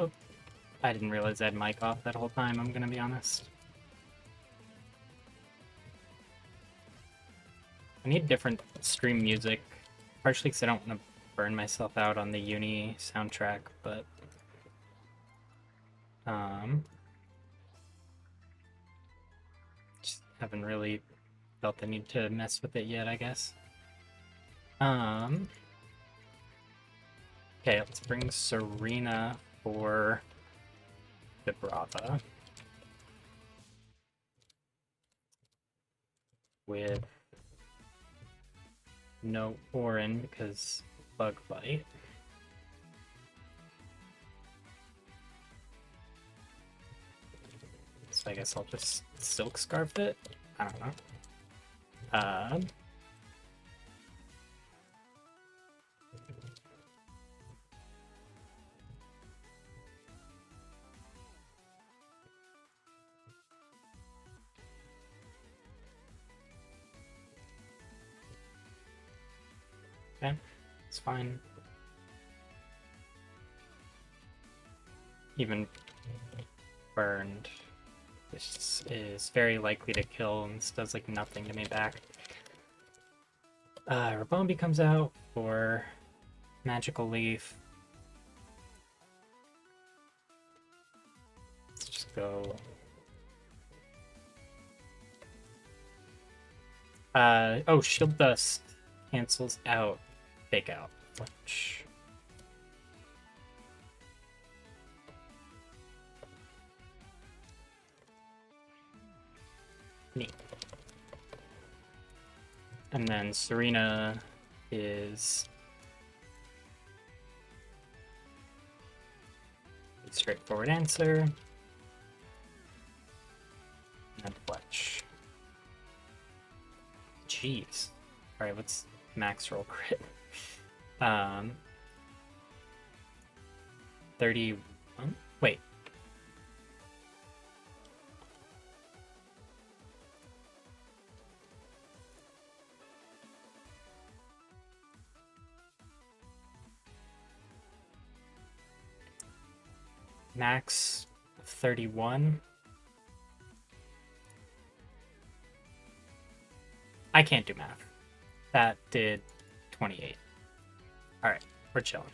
Oh, I didn't realize I had mic off that whole time, I'm gonna be honest. I need different stream music, partially because I don't want to burn myself out on the uni soundtrack, but just haven't really felt the need to mess with it yet, I guess. Okay, let's bring Serena for the Brava with no Orin because bug bite. So I guess I'll just silk scarf it. I don't know. Okay, it's fine. Even burned. This is very likely to kill, and this does like nothing to me back. Rabombi comes out for Magical Leaf. Let's just go. Oh, Shield Dust cancels out Fake Out, which... neat. And then Serena is a straightforward answer. And Fletch. Jeez. Alright, let's max roll crit. 31? Wait. Max 31. I can't do math. That did 28. Alright, we're chilling.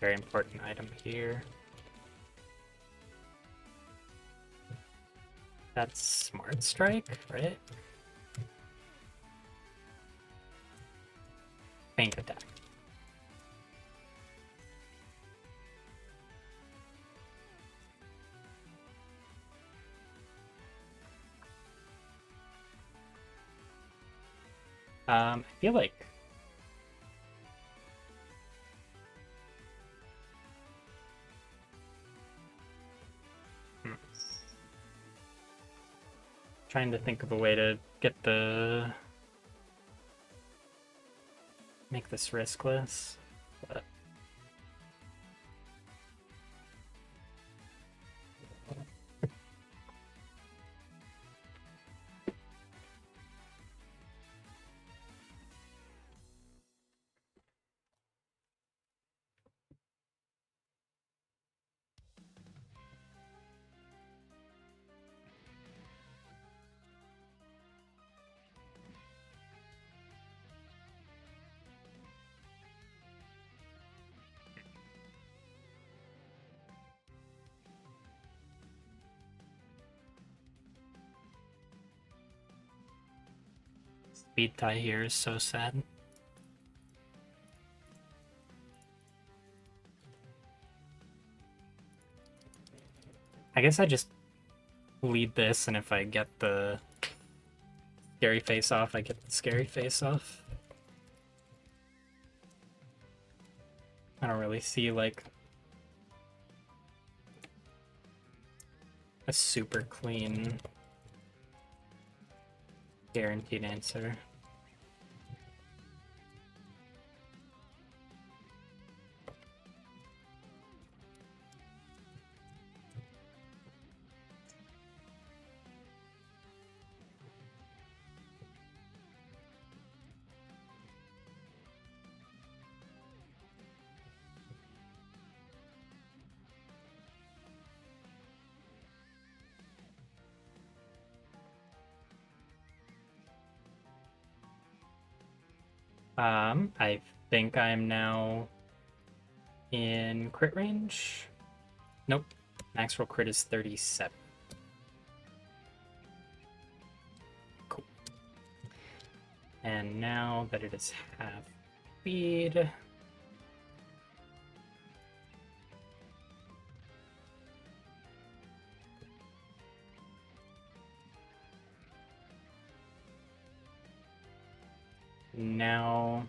Very important item here. That's Smart Strike, right? Feint attack. I feel like trying to think of a way to get make this riskless, but speed tie here is so sad. I guess I just lead this, and if I get the scary face off, I get the scary face off. I don't really see, like... a super clean, guaranteed answer. I think I'm now in crit range. Nope. Max roll crit is 37. Cool. And now that it is half speed, now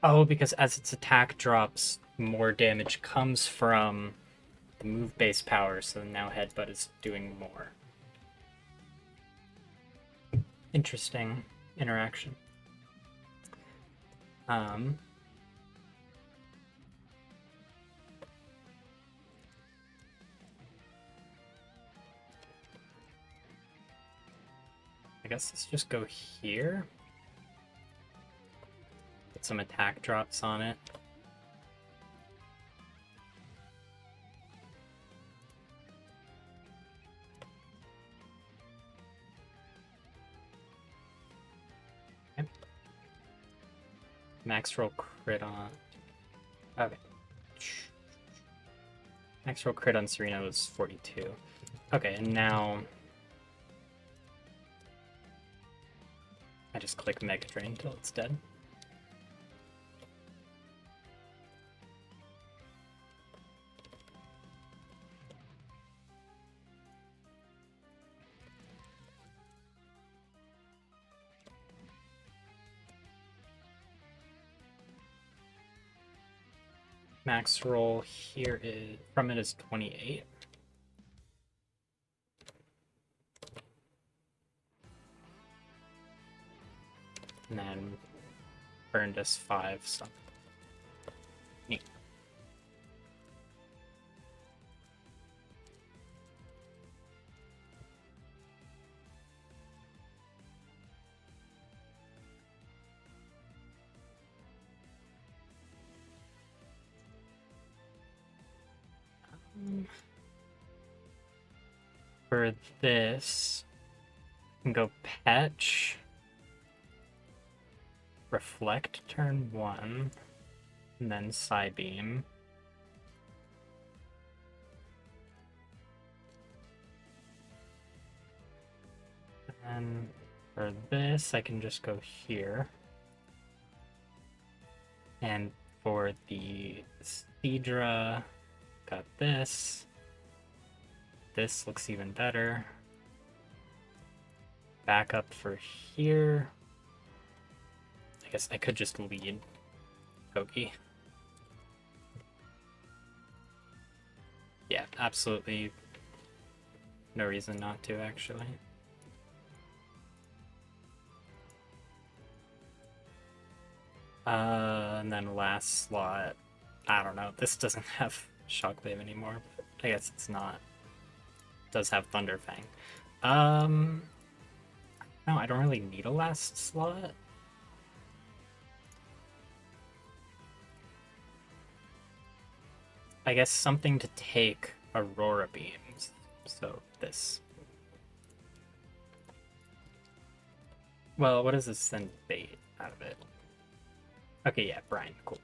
oh, because as its attack drops, more damage comes from the move base power, so now Headbutt is doing more. Interesting interaction. I guess let's just go here. Get some attack drops on it. Okay. Max roll crit on. Okay. Max roll crit on Serena was 42. Okay, and now I just click Mega Drain until it's dead. Max roll here is from it is 28. And then burned us 5 something. Neat. For this, I can go Petch, Reflect turn 1, and then Psybeam. And for this, I can just go here. And for the Seadra, got this. This looks even better. Backup for here. I guess I could just lead Kogi. Yeah, absolutely no reason not to, actually. And then last slot, I don't know. This doesn't have Shockwave anymore, but I guess it's not. It does have Thunderfang. No, I don't really need a last slot. I guess something to take Aurora Beams. So this. Well, what does this send bait out of it? Okay, yeah, Brian, cool.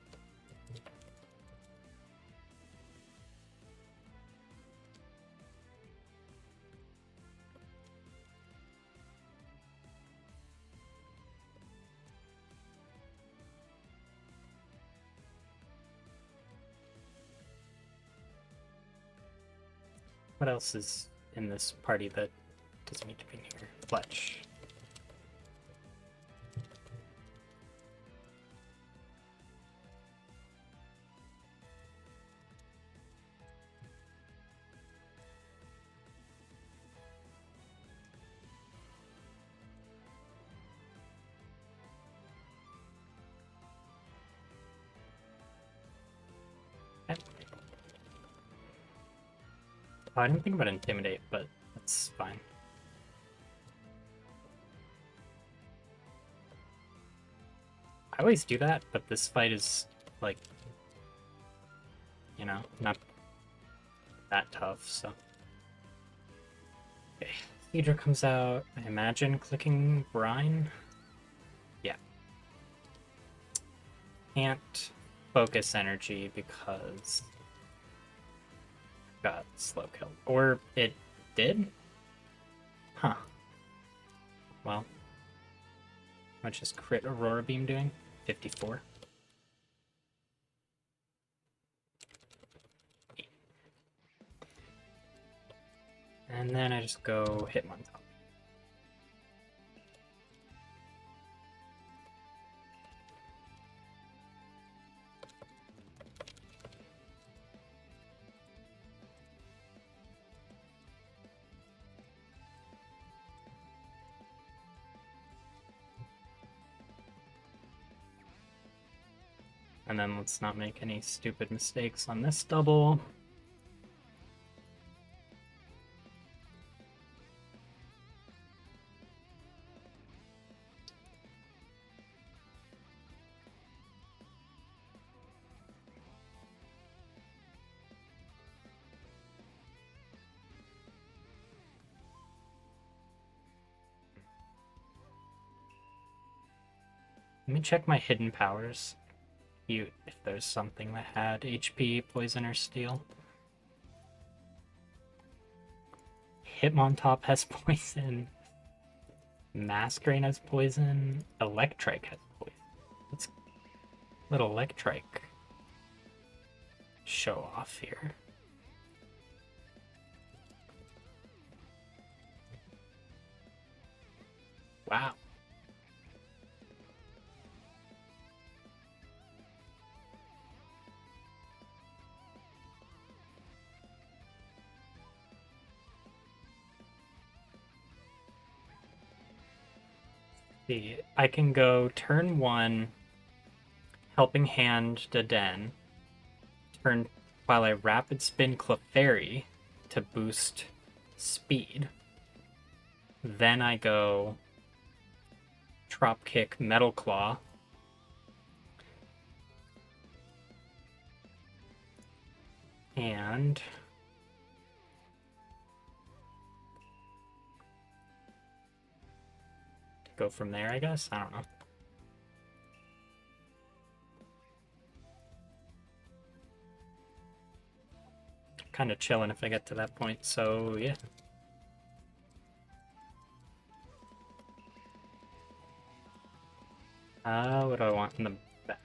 What else is in this party that doesn't need to be near? Fletch. Oh, I didn't think about Intimidate, but that's fine. I always do that, but this fight is, like, you know, not that tough, so. Okay, Cedra comes out. I imagine clicking Brine. Yeah. Can't focus energy because got slow killed. Or it did? Huh. Well. How much is crit Aurora Beam doing? 54. And then I just go Hitmontop. And then let's not make any stupid mistakes on this double. Let me check my hidden powers. If there's something that had HP, poison, or steel. Hitmontop has poison. Masquerain has poison. Electrike has poison. Let's let Electrike show off here. Wow. See, I can go turn 1, Helping Hand to Den, turn while I Rapid Spin Clefairy to boost speed. Then I go Trop Kick Metal Claw. And go from there, I guess? I don't know. Kind of chilling if I get to that point, so yeah. What do I want in the back?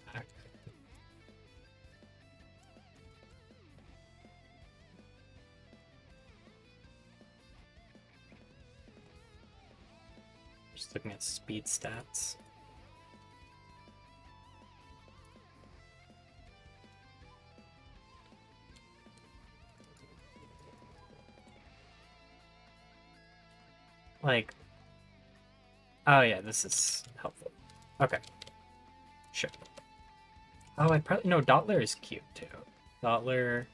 Just looking at speed stats. Like, oh yeah, this is helpful. Okay, sure. Oh, I probably, no, Dottler is cute too. Dottler,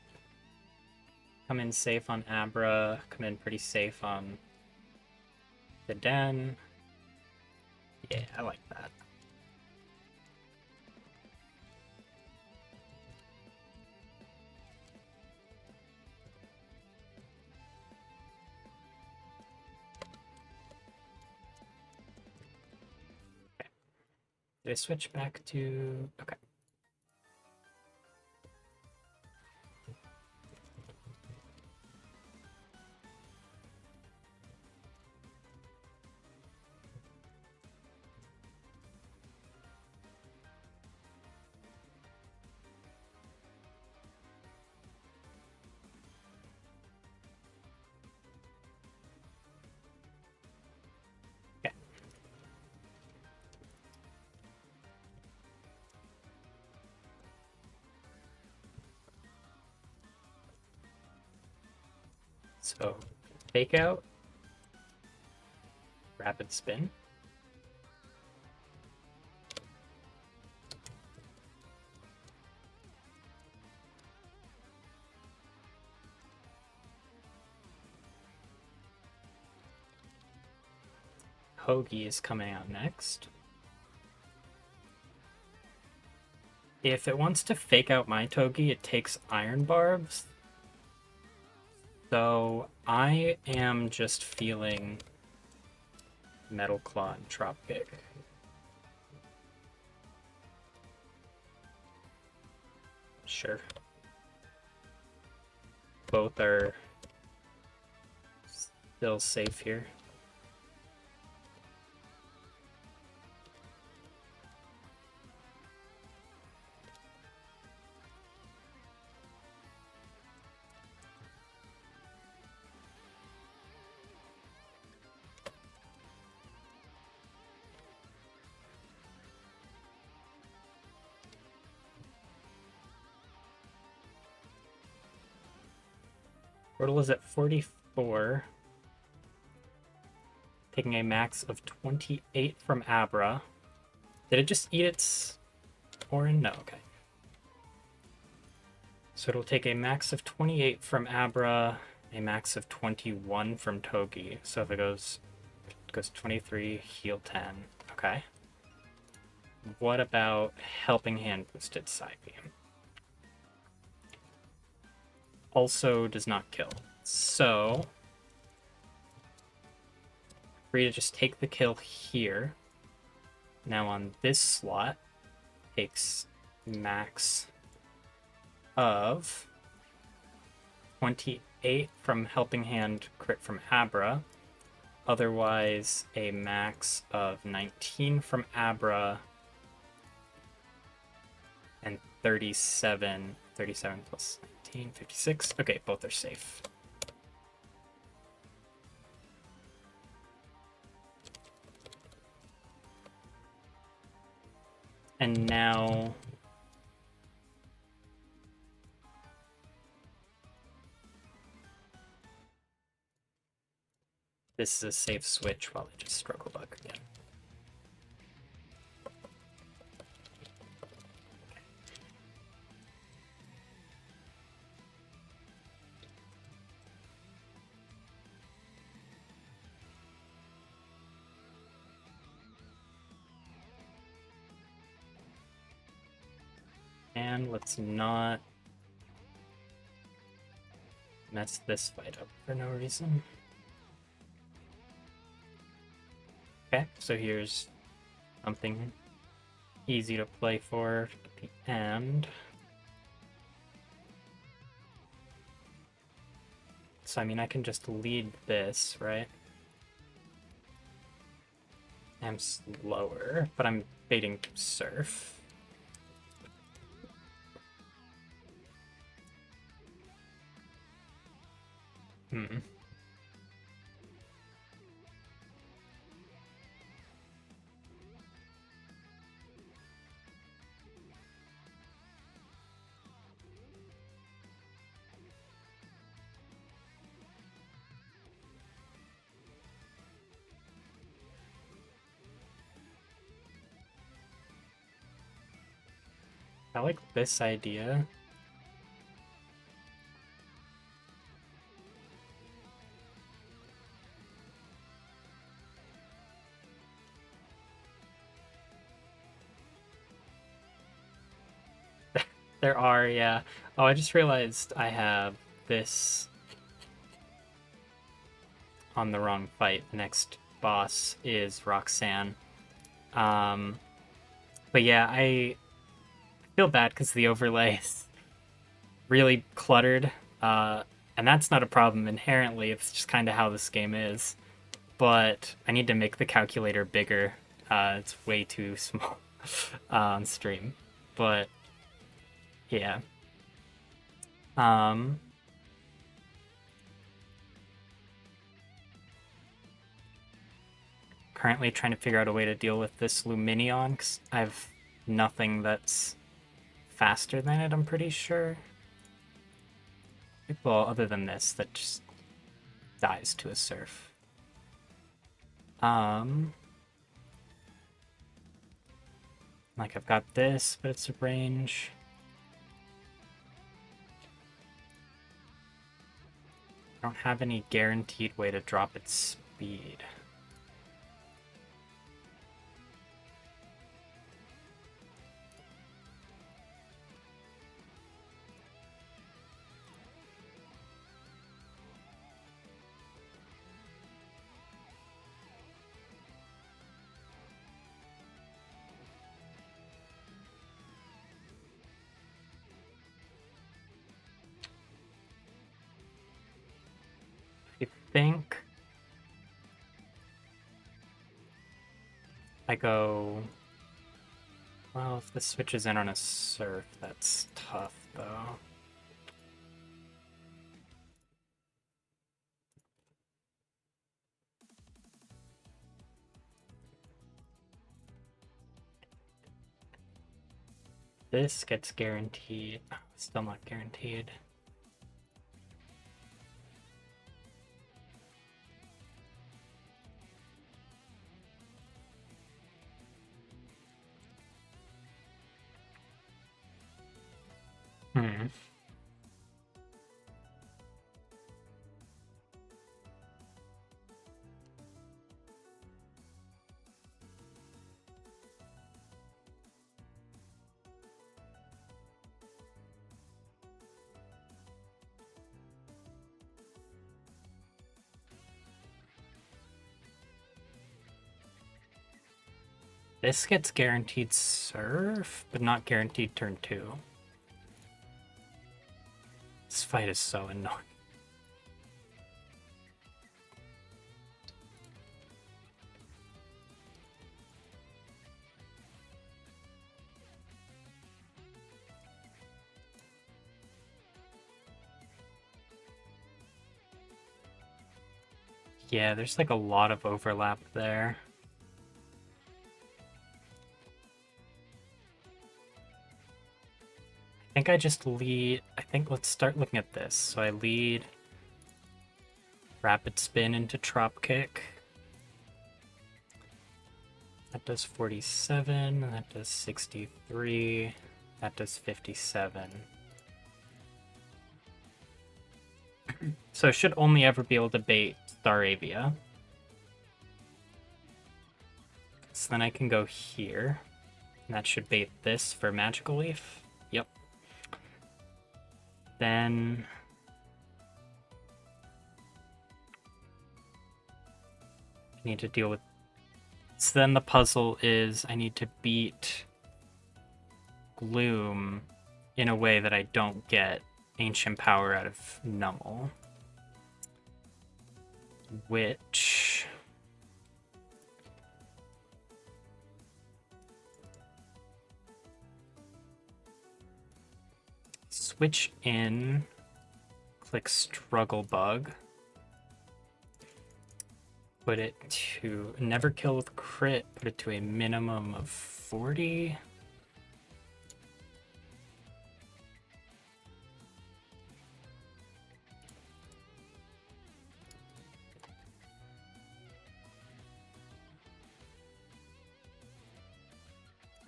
come in safe on Abra, come in pretty safe on the Den. Yeah, I like that. Okay. Did I switch back to... Okay. So, fake out, rapid spin. Hoagie is coming out next. If it wants to fake out my Togi, it takes Iron Barbs. So I am just feeling Metal Claw and Dropkick. Sure. Both are still safe here. Portal is at 44. Taking a max of 28 from Abra. Did it just eat its Orin? No, okay. So it'll take a max of 28 from Abra, a max of 21 from Togi. So if it goes 23, heal 10. Okay. What about Helping Hand boosted Side Beam? Also does not kill. So free to just take the kill here. Now on this slot, takes max of 28 from Helping Hand crit from Abra. Otherwise, a max of 19 from Abra and 37 plus 19, 56. Okay, both are safe. And now this is a safe switch while I just struggle bug again. And let's not mess this fight up for no reason. Okay, so here's something easy to play for at the end. So, I mean, I can just lead this, right? I'm slower, but I'm baiting Surf. I like this idea. There are, yeah. Oh, I just realized I have this on the wrong fight. The next boss is Roxanne. But yeah, I feel bad because the overlay is really cluttered. And that's not a problem inherently. It's just kind of how this game is. But I need to make the calculator bigger. It's way too small on stream. But yeah. Currently trying to figure out a way to deal with this Luminion, because I have nothing that's faster than it, I'm pretty sure. Well, other than this, that just dies to a Surf. Like, I've got this, but it's a range. I don't have any guaranteed way to drop its speed. think I go... Well, if this switches in on a surf, that's tough, though. This gets guaranteed. Oh, still not guaranteed. Hmm. This gets guaranteed surf, but not guaranteed turn 2. This fight is so annoying. Yeah, there's like a lot of overlap there. I think I just lead... I think let's start looking at this. So I lead rapid spin into drop kick. That does 47, that does 63, that does 57. So I should only ever be able to bait Staravia. So then I can go here. And that should bait this for Magical Leaf. Yep. Then... I need to deal with... So then the puzzle is I need to beat Gloom in a way that I don't get Ancient Power out of Nummel. Which... Switch in, click Struggle Bug, put it to never kill with crit, put it to a minimum of 40.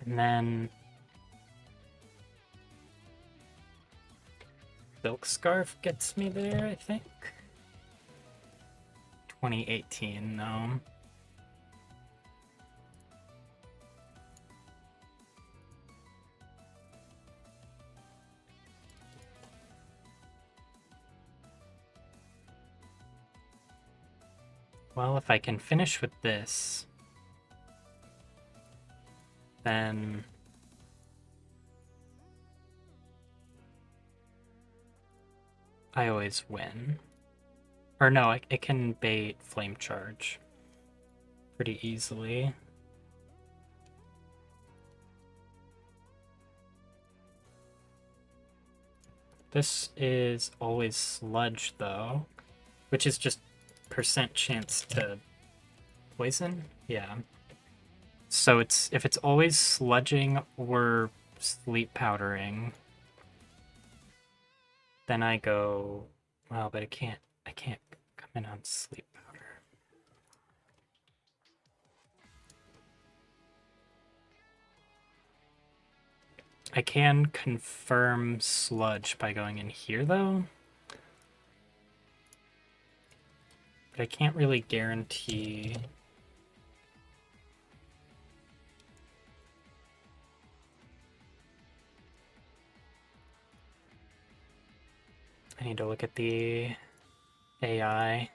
And then Silk Scarf gets me there, I think. 2018, no. Well, if I can finish with this, then I always win. Or no, it can bait Flame Charge pretty easily. This is always Sludge, though, which is just percent chance to poison. Yeah. So it's if it's always sludging or sleep powdering, then I go, well, but I can't come in on sleep powder. I can confirm sludge by going in here, though. But I can't really guarantee... I need to look at the AI.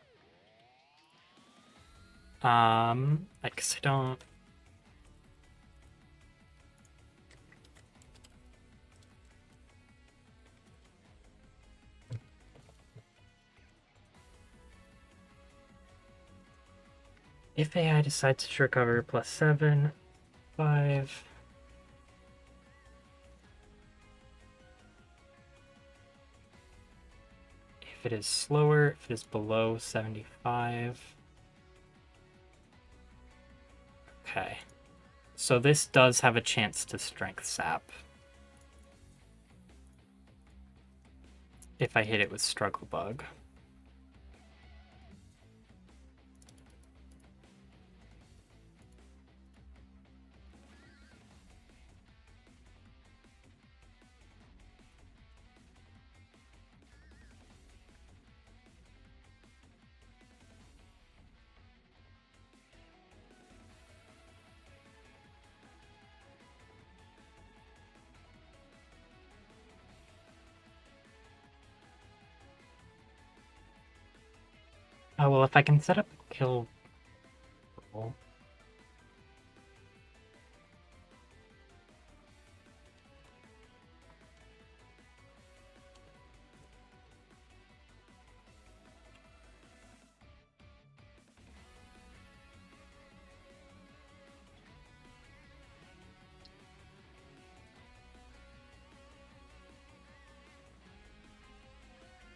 I guess I don't... If AI decides to recover +7, 5. If it is slower, if it is below 75. Okay. So this does have a chance to strength sap. If I hit it with Struggle Bug. Oh, well, if I can set up a kill roll.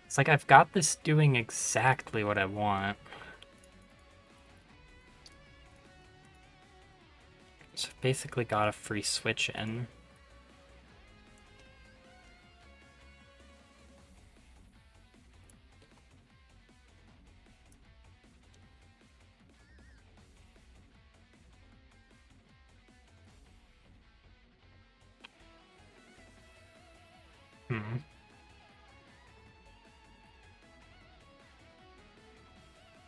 It's like I've got this doing exactly what I want. So I've basically got a free switch in. Hmm.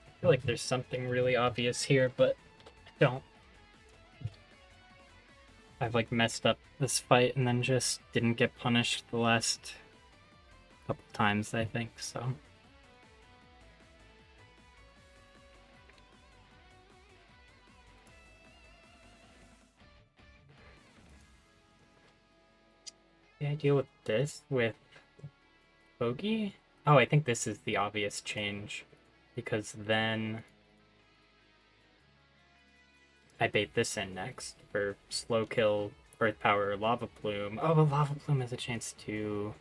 I feel like there's something really obvious here, but I don't. I've like messed up this fight and then just didn't get punished the last couple times, I think, so. Can I deal with this with Bogey? Oh, I think this is the obvious change, because then I bait this in next for slow kill, Earth Power, Lava Plume. Oh, but Lava Plume has a chance to...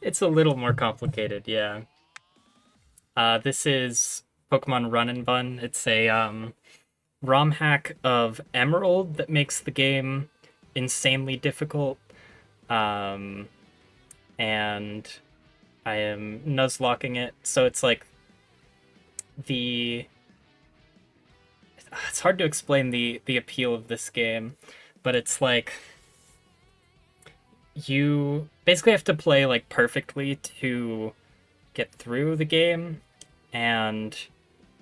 It's a little more complicated, yeah. This is Pokemon Run and Bun. It's a ROM hack of Emerald that makes the game insanely difficult. And I am Nuzlocking it, so it's like the... It's hard to explain the appeal of this game, but it's like you basically have to play like perfectly to get through the game, and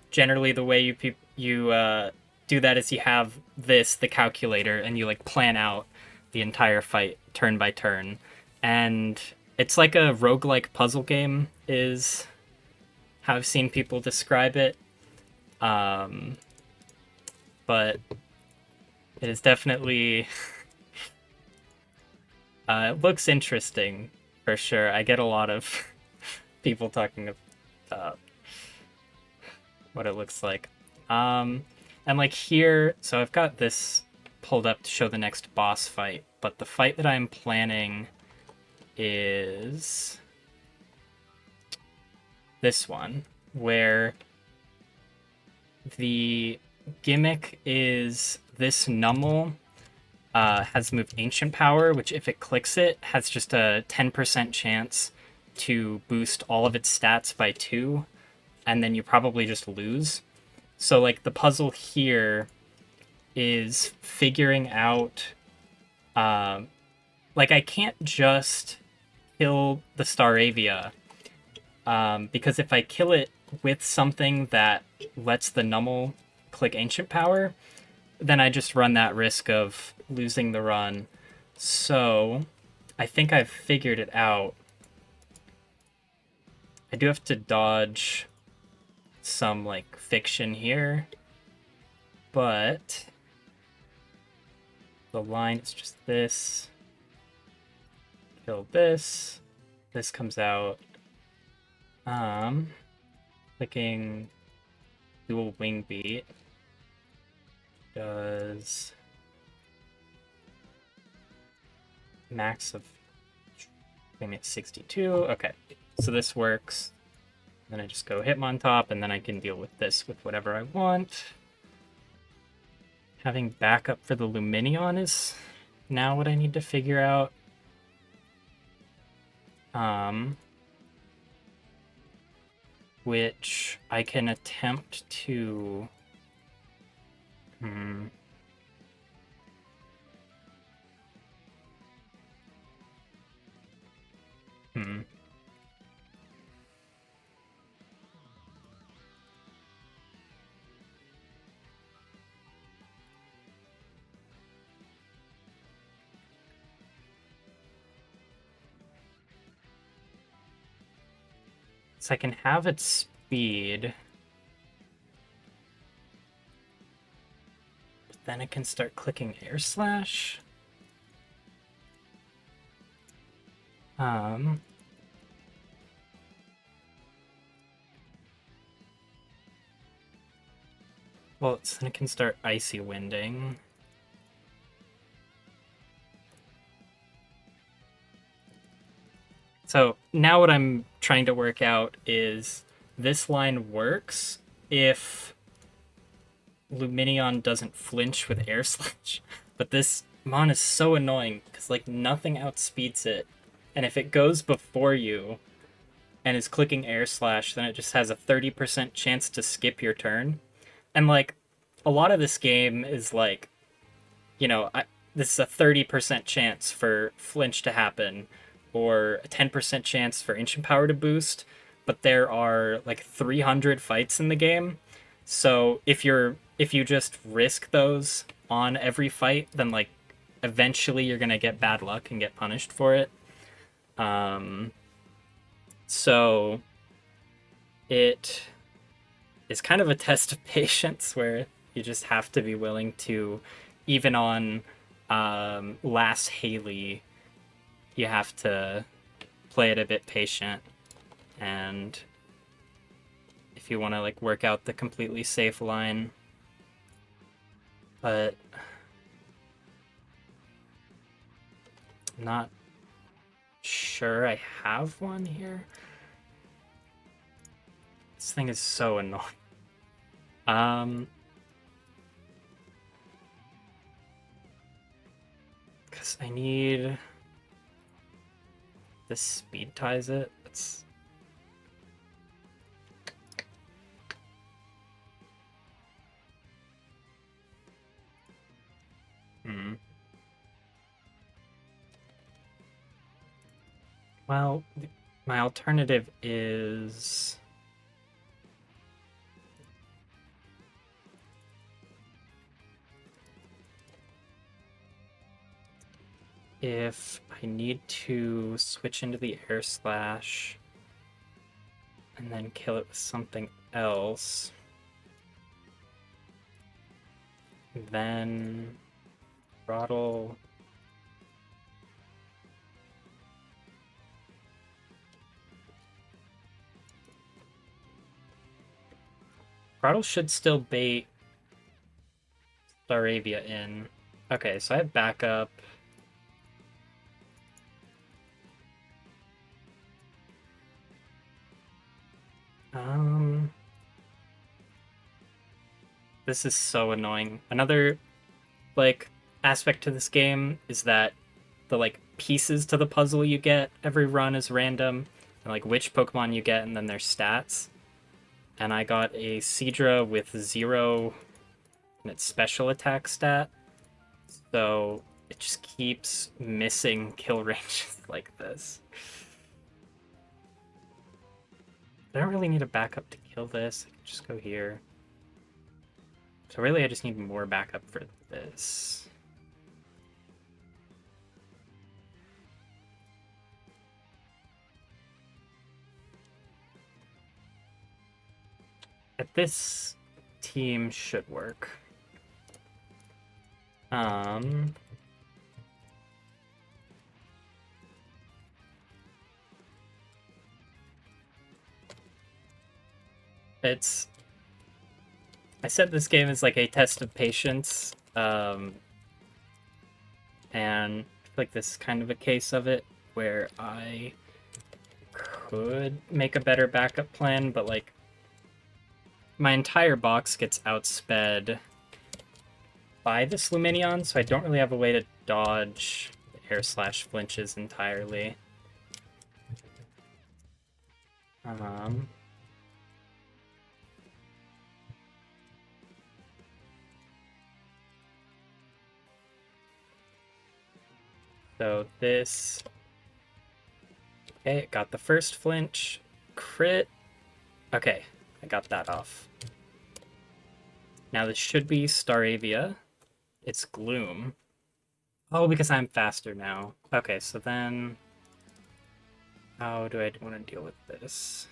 generally the way you do that is you have the calculator, and you like plan out the entire fight turn by turn, and it's like a roguelike puzzle game is how I've seen people describe it. But it is definitely it looks interesting for sure. I get a lot of people talking about what it looks like. And like here, so I've got this pulled up to show the next boss fight, but the fight that I'm planning is this one, where the gimmick is this Nummel has moved Ancient Power, which if it clicks it, has just a 10% chance to boost all of its stats by 2, and then you probably just lose. So like the puzzle here is figuring out like I can't just kill the Staravia because if I kill it with something that lets the Nummel click Ancient Power, then I just run that risk of losing the run. So I think I've figured it out. I do have to dodge some like fiction here, but the line is just this. Kill this. This comes out. Clicking dual wing beat does max of maybe 62. Okay, so this works. Then I just go Hitmontop, and then I can deal with this with whatever I want. Having backup for the Luminion is now what I need to figure out. Which I can attempt to... Hmm. So I can have its speed. But then I can start clicking Air Slash. Well, then I can start Icy Winding. So now what I'm trying to work out is this line works if Luminion doesn't flinch with Air Slash. But this Mon is so annoying because like nothing outspeeds it. And if it goes before you and is clicking Air Slash, then it just has a 30% chance to skip your turn. And like a lot of this game is like, you know, this is a 30% chance for flinch to happen, or a 10% chance for Ancient Power to boost, but there are like 300 fights in the game. So if you just risk those on every fight, then like eventually you're gonna get bad luck and get punished for it. So it is kind of a test of patience where you just have to be willing to, even on last Haley, you have to play it a bit patient. And if you want to like work out the completely safe line, but I'm not sure I have one here. This thing is so annoying. Because I need... This speed ties it. It's... Well, my alternative is... If I need to switch into the Air Slash and then kill it with something else, then throttle... Throttle should still bait Staravia in. Okay, so I have backup. This is so annoying. Another, like, aspect to this game is that the, like, pieces to the puzzle you get every run is random, and, like, which Pokemon you get and then their stats. And I got a Seadra with 0 in its special attack stat, so it just keeps missing kill ranges like this. I don't really need a backup to kill this. I can just go here. So really, I just need more backup for this. This team should work. it's... I said this game is like a test of patience, and I feel like this is kind of a case of it, where I could make a better backup plan, but like my entire box gets outsped by this Luminion, so I don't really have a way to dodge the air/flinches entirely. So this... Okay, got the first flinch. Crit. Okay, I got that off. Now this should be Staravia. It's Gloom. Oh, because I'm faster now. Okay, so then... How do I want to deal with this?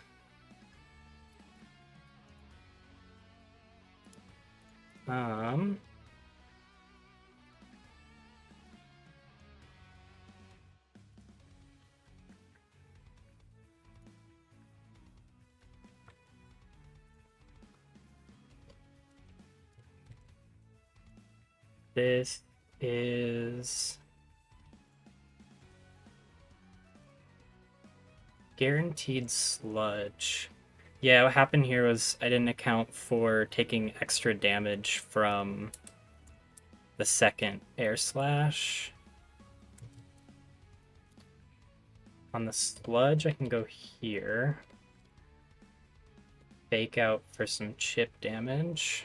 This is... Guaranteed Sludge. Yeah, what happened here was I didn't account for taking extra damage from the second air slash. On the Sludge, I can go here. Fake out for some chip damage.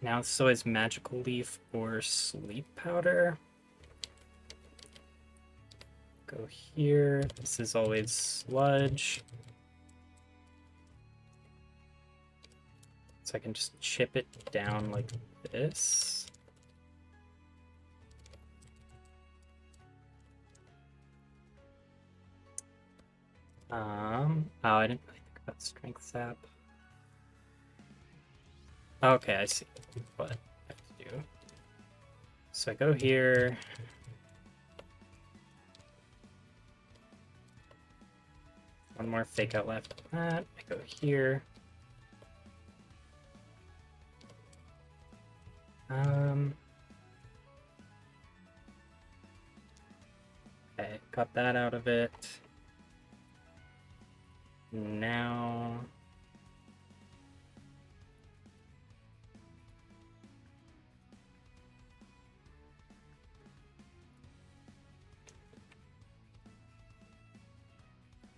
Now so is Magical Leaf or Sleep Powder. Go here. This is always Sludge. So I can just chip it down like this. Oh, I didn't really think about Strength Sap. Okay, I see what I have to do. So I go here. One more fake out left on that. I go here. Okay, got that out of it. Now...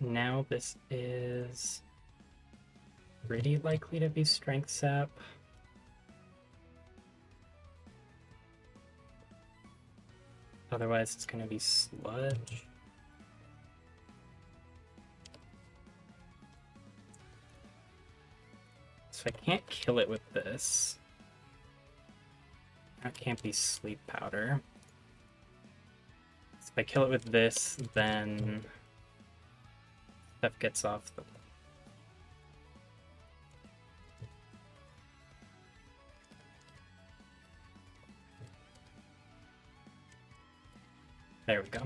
Now this is pretty likely to be Strength Sap. Otherwise it's going to be Sludge. So I can't kill it with this. That can't be Sleep Powder. So if I kill it with this, then stuff gets off the... There we go.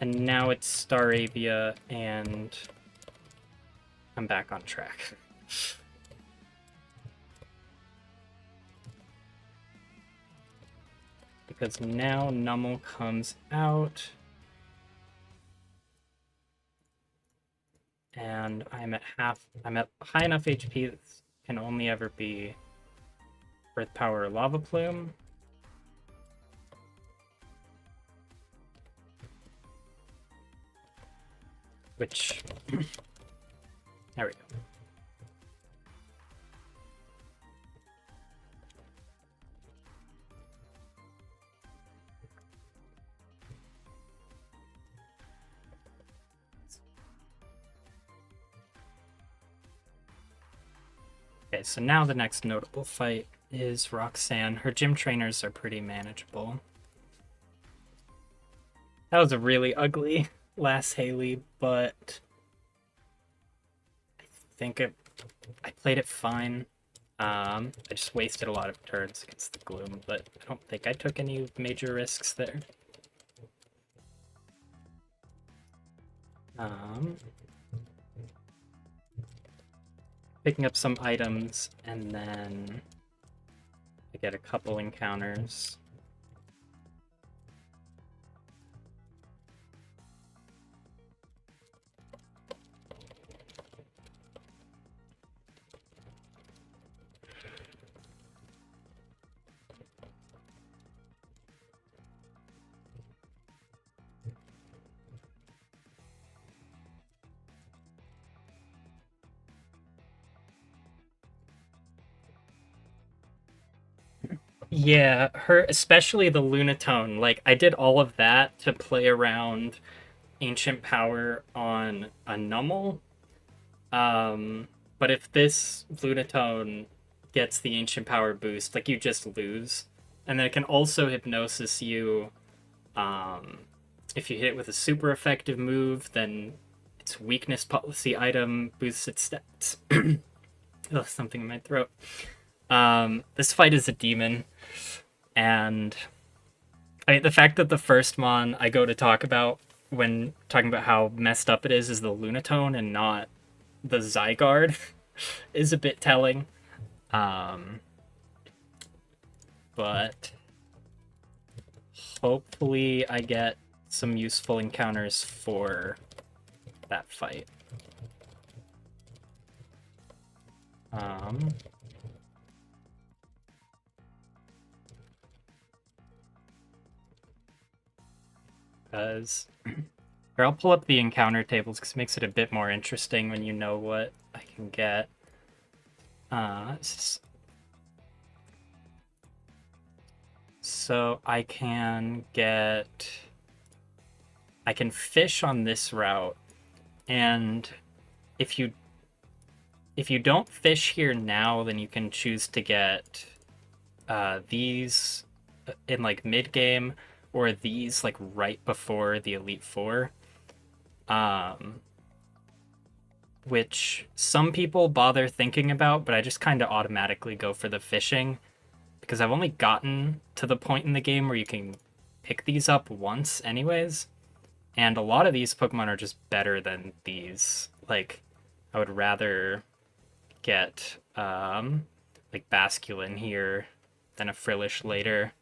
And now it's Staravia, and I'm back on track. Because now Nummel comes out, and I'm at high enough HP that can only ever be Earth Power or Lava Plume. Which, there we go. Okay, so now the next notable fight is Roxanne. Her gym trainers are pretty manageable. That was a really ugly last Haley, but I think I played it fine. I just wasted a lot of turns against the Gloom, but I don't think I took any major risks there. Um, Picking up some items, and then I get a couple encounters. Yeah, her, especially the Lunatone. Like, I did all of that to play around Ancient Power on a Nummel. Um, but if this Lunatone gets the Ancient Power boost, like, you just lose. And then it can also Hypnosis you. Um, if you hit it with a super effective move, then its weakness policy item boosts its stats. Oh, something in my throat. This fight is a demon, and the fact that the first mon I go to talk about when talking about how messed up it is the Lunatone and not the Zygarde is a bit telling. Um, but hopefully I get some useful encounters for that fight. Because or I'll pull up the encounter tables because it makes it a bit more interesting when you know what I can get. So I can fish on this route, and if you don't fish here now, then you can choose to get these in like mid game, or these like right before the Elite Four. Which some people bother thinking about, but I just kind of automatically go for the fishing because I've only gotten to the point in the game where you can pick these up once anyways, and a lot of these Pokemon are just better than these. Like, I would rather get like Basculin here than a Frillish later,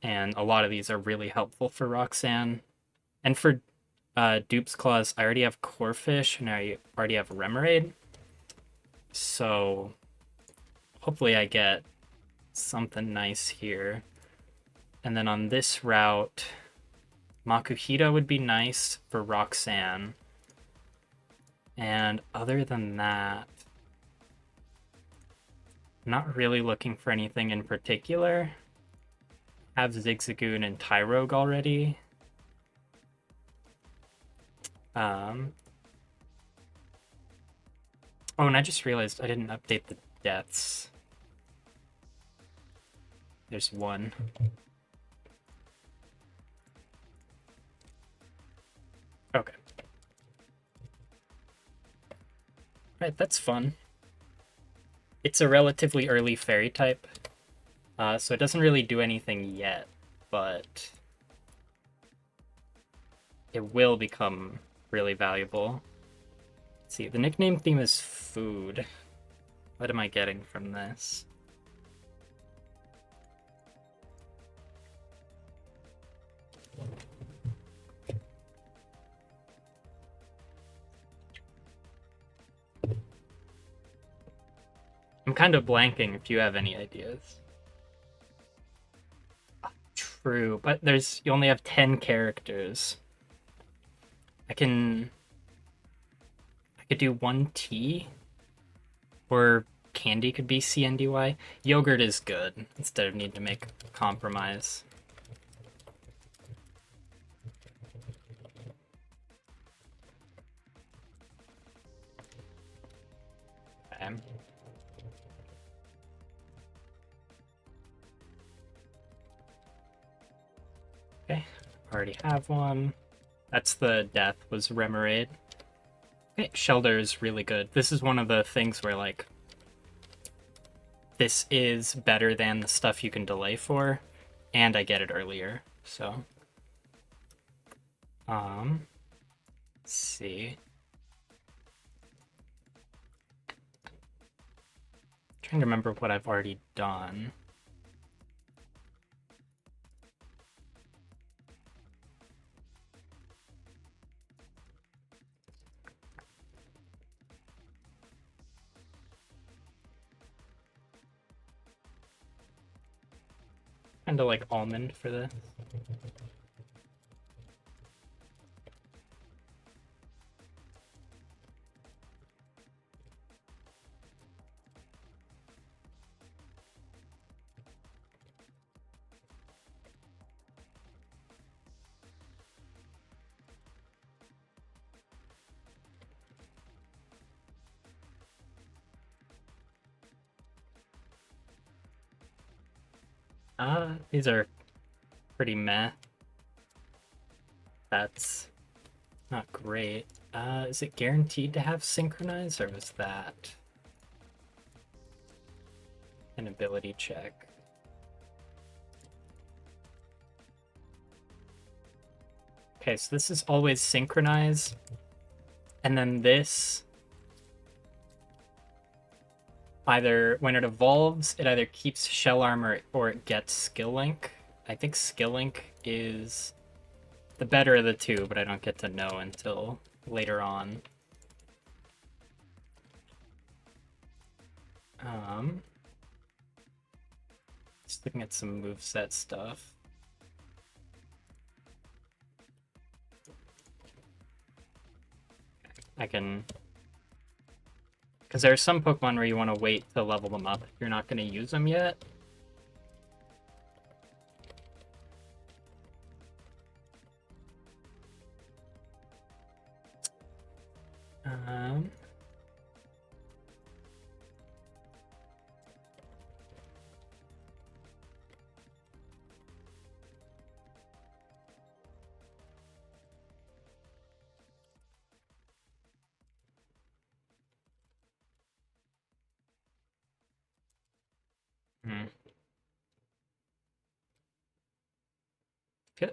and a lot of these are really helpful for Roxanne. And for Dupe's Claws, I already have Corphish and I already have Remoraid, so hopefully I get something nice here. And then on this route, Makuhita would be nice for Roxanne. And other than that, I'm not really looking for anything in particular. I have Zigzagoon and Tyrogue already. Oh, and I just realized I didn't update the deaths. There's one. Okay. Right, that's fun. It's a relatively early fairy type, so it doesn't really do anything yet, but it will become really valuable. Let's see, the nickname theme is food. What am I getting from this? I'm kind of blanking if you have any ideas. True, but you only have 10 characters. I could do one tea, or candy could be CNDY. Yogurt is good instead of needing to make a compromise. Okay. Okay, already have one. That's the death, was Remoraid. Okay, Shelter is really good. This is one of the things where, like, this is better than the stuff you can delay for, and I get it earlier, so. Let's see. Trying to remember what I've already done. Kind of like Almond for this. These are pretty meh. That's not great. Is it guaranteed to have synchronize, or was that an ability check? Okay, so this is always synchronize, and then this, either when it evolves, it either keeps shell armor or it gets skill link. I think skill link is the better of the two, but I don't get to know until later on. Just looking at some moveset stuff. I can, because there are some Pokemon where you want to wait to level them up if you're not going to use them yet.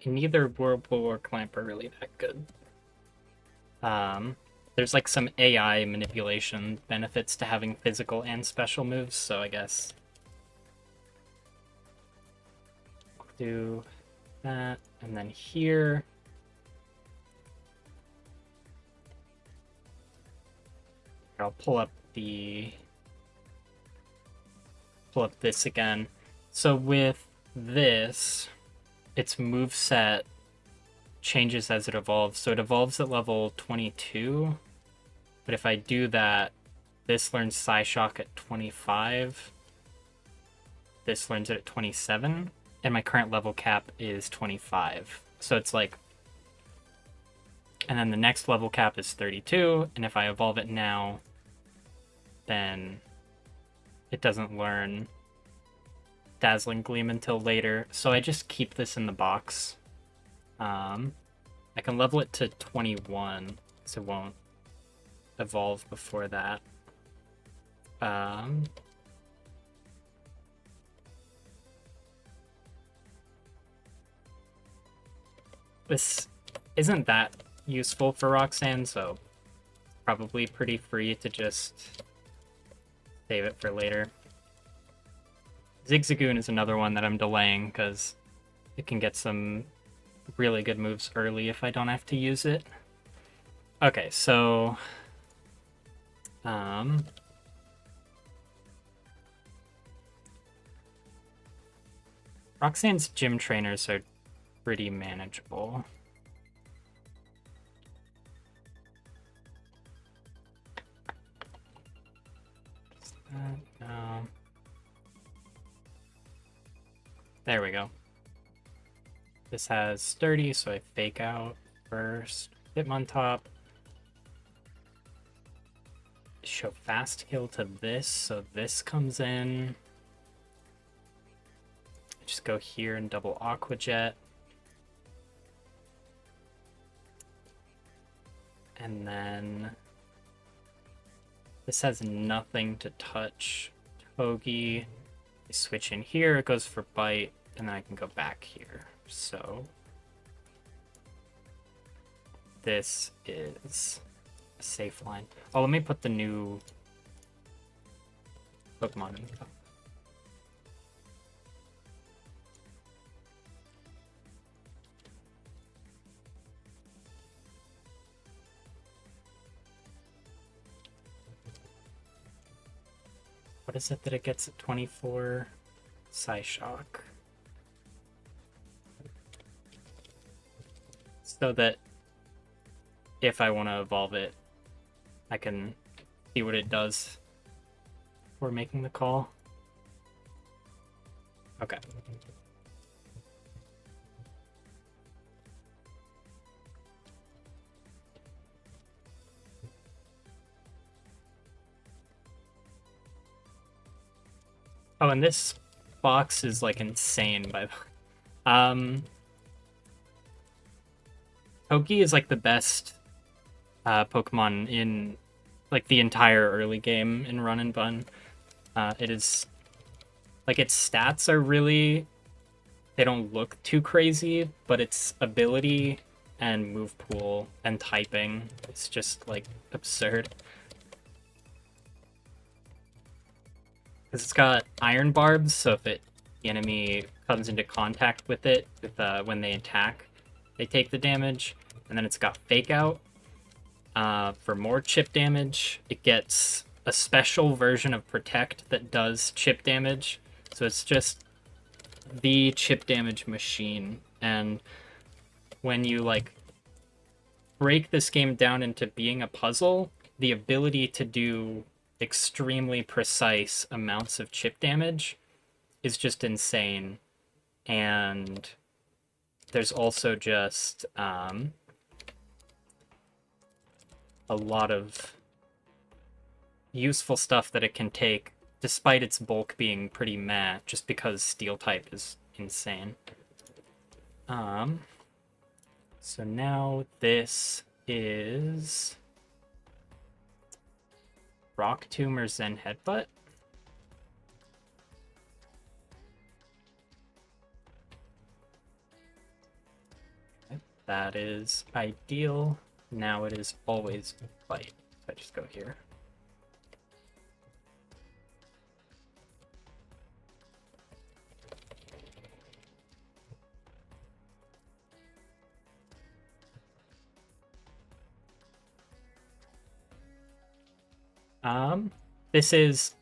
Neither Whirlpool or Clamp are really that good. There's like some AI manipulation benefits to having physical and special moves, so I guess I'll do that. And then here, I'll pull up this again. So with this, its moveset changes as it evolves. So it evolves at level 22, but if I do that, this learns Psyshock at 25, this learns it at 27, and my current level cap is 25. So it's like, and then the next level cap is 32, and if I evolve it now, then it doesn't learn Dazzling Gleam until later. So I just keep this in the box. I can level it to 21, so it won't evolve before that. This isn't that useful for Roxanne, so probably pretty free to just save it for later. Zigzagoon is another one that I'm delaying because it can get some really good moves early if I don't have to use it. Okay, so Roxanne's gym trainers are pretty manageable. No. There we go. This has sturdy, so I fake out first. Hitmontop. Show fast kill to this, so this comes in. Just go here and double Aqua Jet. And then this has nothing to touch. Togi. I switch in here, it goes for bite, and then I can go back here. So this is a safe line. Oh, let me put the new Pokemon in. What is it that it gets at 24? Psyshock. So that if I want to evolve it, I can see what it does before making the call. Okay. Oh, and this box is like insane, by the way. Toki is like the best Pokemon in like the entire early game in Run and Bun. It is like its stats are really, they don't look too crazy, but its ability and move pool and typing is just like absurd. Because it's got iron barbs, so if the enemy comes into contact with it when they attack, they take the damage. And then it's got fake out for more chip damage. It gets a special version of protect that does chip damage. So it's just the chip damage machine. And when you like break this game down into being a puzzle, the ability to do extremely precise amounts of chip damage is just insane. And there's also just a lot of useful stuff that it can take, despite its bulk being pretty meh, just because steel type is insane. So now this is Rock Tomb or Zen Headbutt. Okay, that is ideal. Now it is always bite. So I just go here. This is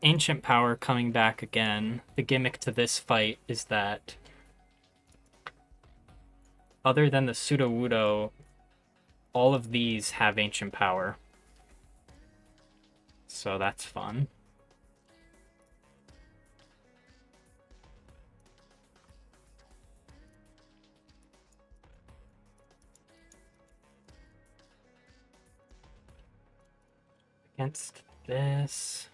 Ancient Power coming back again. The gimmick to this fight is that other than the Sudowoodo, all of these have Ancient Power. So that's fun. Against this.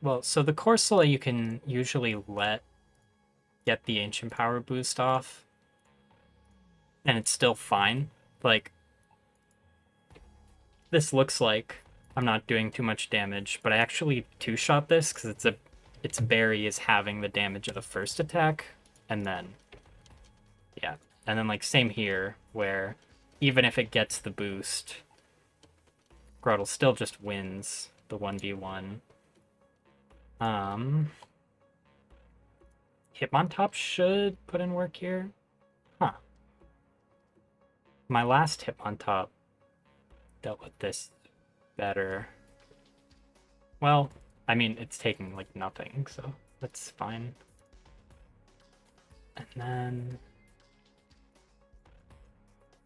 Well, so the Corsola you can usually let get the Ancient Power boost off, and it's still fine. Like, this looks like I'm not doing too much damage, but I actually two-shot this because its berry is having the damage of the first attack, and then, yeah. And then, like, same here, where even if it gets the boost, Grotle still just wins the 1v1. Hitmontop should put in work here. Huh. My last Hitmontop dealt with this better. Well, I mean, it's taking, like, nothing, so that's fine. And then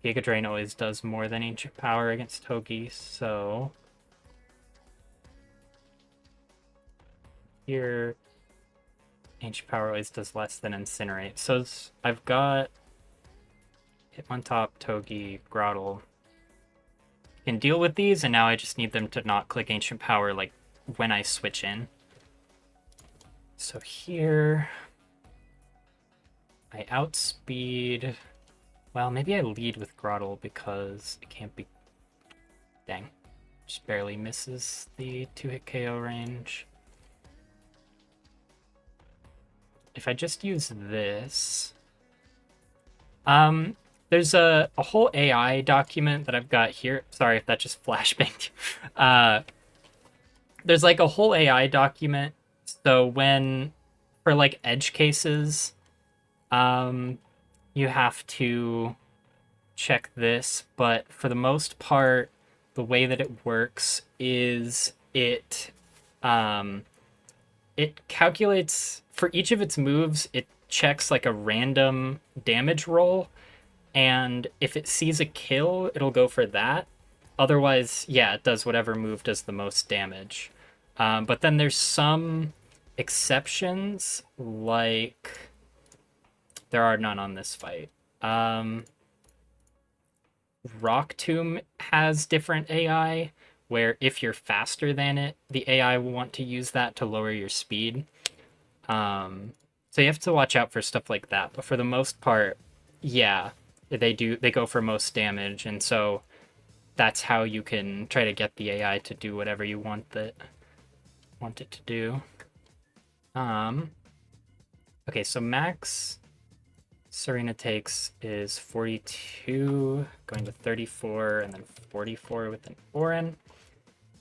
Giga Drain always does more than Ancient Power against Togi, so here Ancient Power always does less than Incinerate. So I've got Hitmontop, Togi, Grotle. Can deal with these, and now I just need them to not click Ancient Power like when I switch in. So here I outspeed... Well, maybe I lead with Grottle because it can't be... Dang. Just barely misses the 2-hit KO range. If I just use this... There's a whole AI document that I've got here. Sorry if that just flashbanged. There's like a whole AI document. So when, for like edge cases, you have to check this. But for the most part, the way that it works is it calculates for each of its moves. It checks like a random damage roll, and if it sees a kill, it'll go for that. Otherwise, yeah, it does whatever move does the most damage. But then there's some exceptions, like there are none on this fight. Rock Tomb has different AI, where if you're faster than it, the AI will want to use that to lower your speed. So you have to watch out for stuff like that. But for the most part, yeah, they go for most damage, and so that's how you can try to get the AI to do whatever you want it to do. Okay, so max Serena takes is 42, going to 34, and then 44 with an Orin.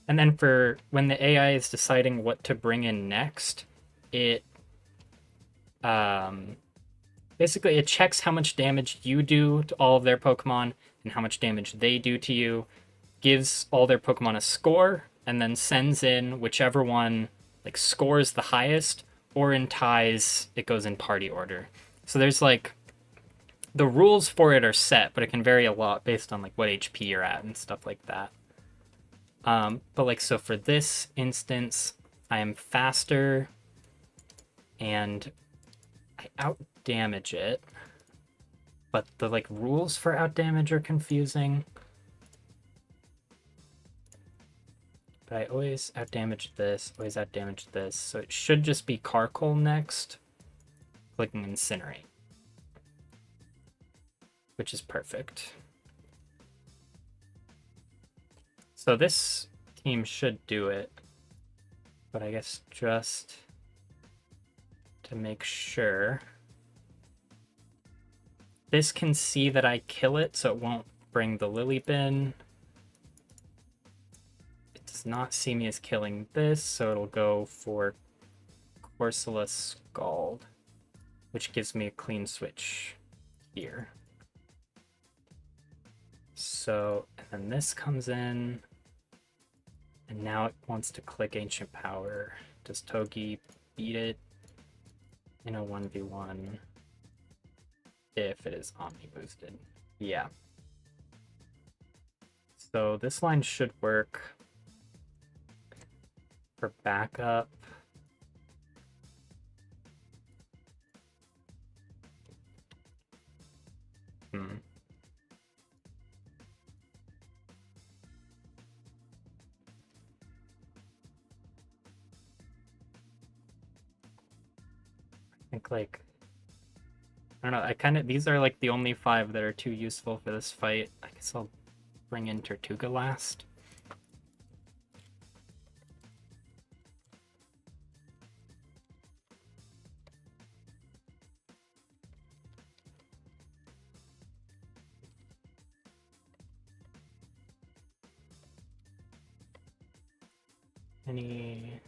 And then for when the AI is deciding what to bring in next, it basically it checks how much damage you do to all of their Pokemon and how much damage they do to you, gives all their Pokemon a score, and then sends in whichever one like scores the highest, or in ties, it goes in party order. So there's like the rules for it are set, but it can vary a lot based on like what HP you're at and stuff like that. But like, so for this instance, I am faster and I outdamage it, but the like rules for outdamage are confusing. But I always outdamage this, always outdamage this, so it should just be Carkol next, clicking Incinerate, which is perfect. So this team should do it, but I guess just to make sure, this can see that I kill it, so it won't bring the Lilybin. It does not see me as killing this, so it'll go for Corsola Scald, which gives me a clean switch here. So, and then this comes in, and now it wants to click Ancient Power. Does Togi beat it in a 1v1 if it is Omni boosted? Yeah. So this line should work for backup. I think like, I don't know, these are like the only 5 that are too useful for this fight. I guess I'll bring in Tortuga last. Any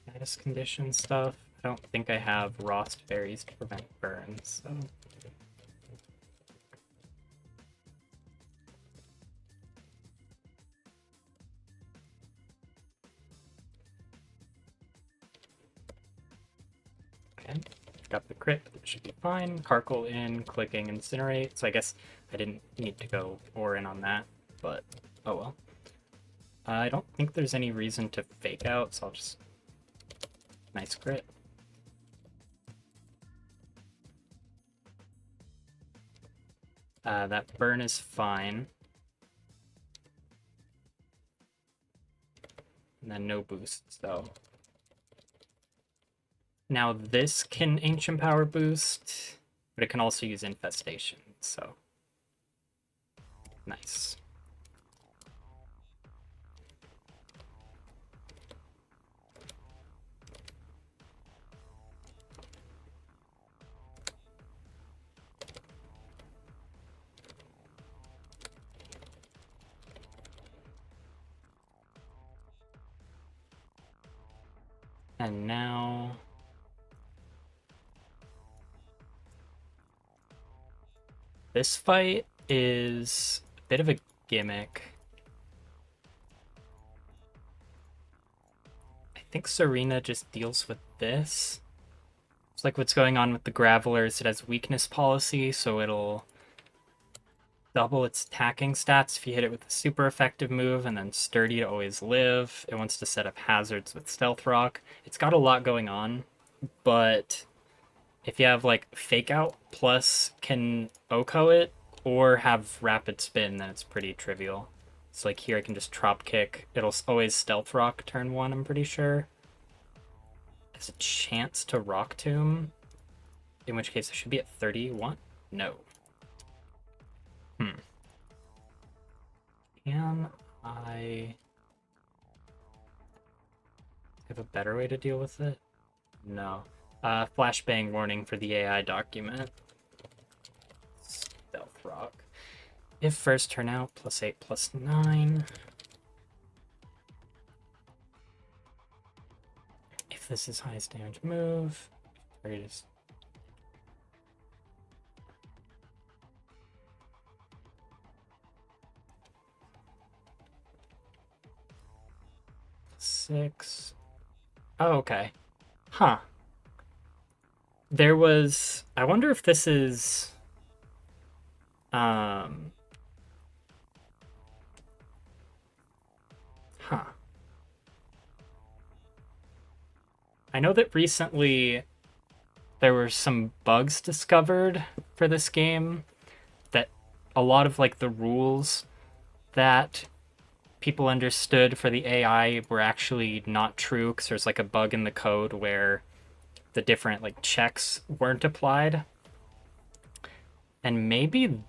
status condition stuff? I don't think I have Rost Berries to prevent burns, so... Okay, got the crit, it should be fine. Carkol in, clicking Incinerate, so I guess I didn't need to go Orin on that, but oh well. I don't think there's any reason to fake out, so I'll just... Nice crit. That burn is fine. And then no boosts, though. Now this can Ancient Power boost. but it can also use infestation, so nice. And now this fight is a bit of a gimmick. I think Serena just deals with this. It's like what's going on with the Gravelers. It has weakness policy, so it'll double its attacking stats if you hit it with a super effective move, and then Sturdy to always live. It wants to set up hazards with Stealth Rock. It's got a lot going on, but if you have like Fake Out plus can Oko it or have Rapid Spin, then it's pretty trivial. So like here I can just Trop Kick. It'll always Stealth Rock turn 1, I'm pretty sure. There's a chance to Rock Tomb, in which case I should be at 31. No. Can I have a better way to deal with it? No. Flashbang warning for the AI document. Stealth Rock. If first turn out, +8, +9. If this is highest damage move, target is +6. Oh, okay. Huh. There was... I wonder if this is... Huh. I know that recently there were some bugs discovered for this game that a lot of like the rules that people understood for the AI were actually not true, because there's like a bug in the code where the different like checks weren't applied. And maybe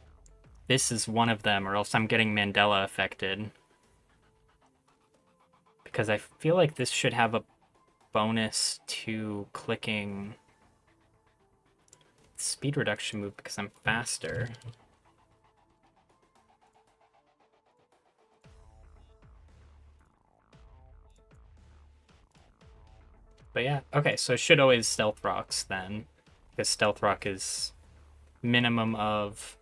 this is one of them, or else I'm getting Mandela affected. Because I feel like this should have a bonus to clicking speed reduction move because I'm faster. But yeah, okay, so it should always Stealth Rocks then, because Stealth Rock is minimum of...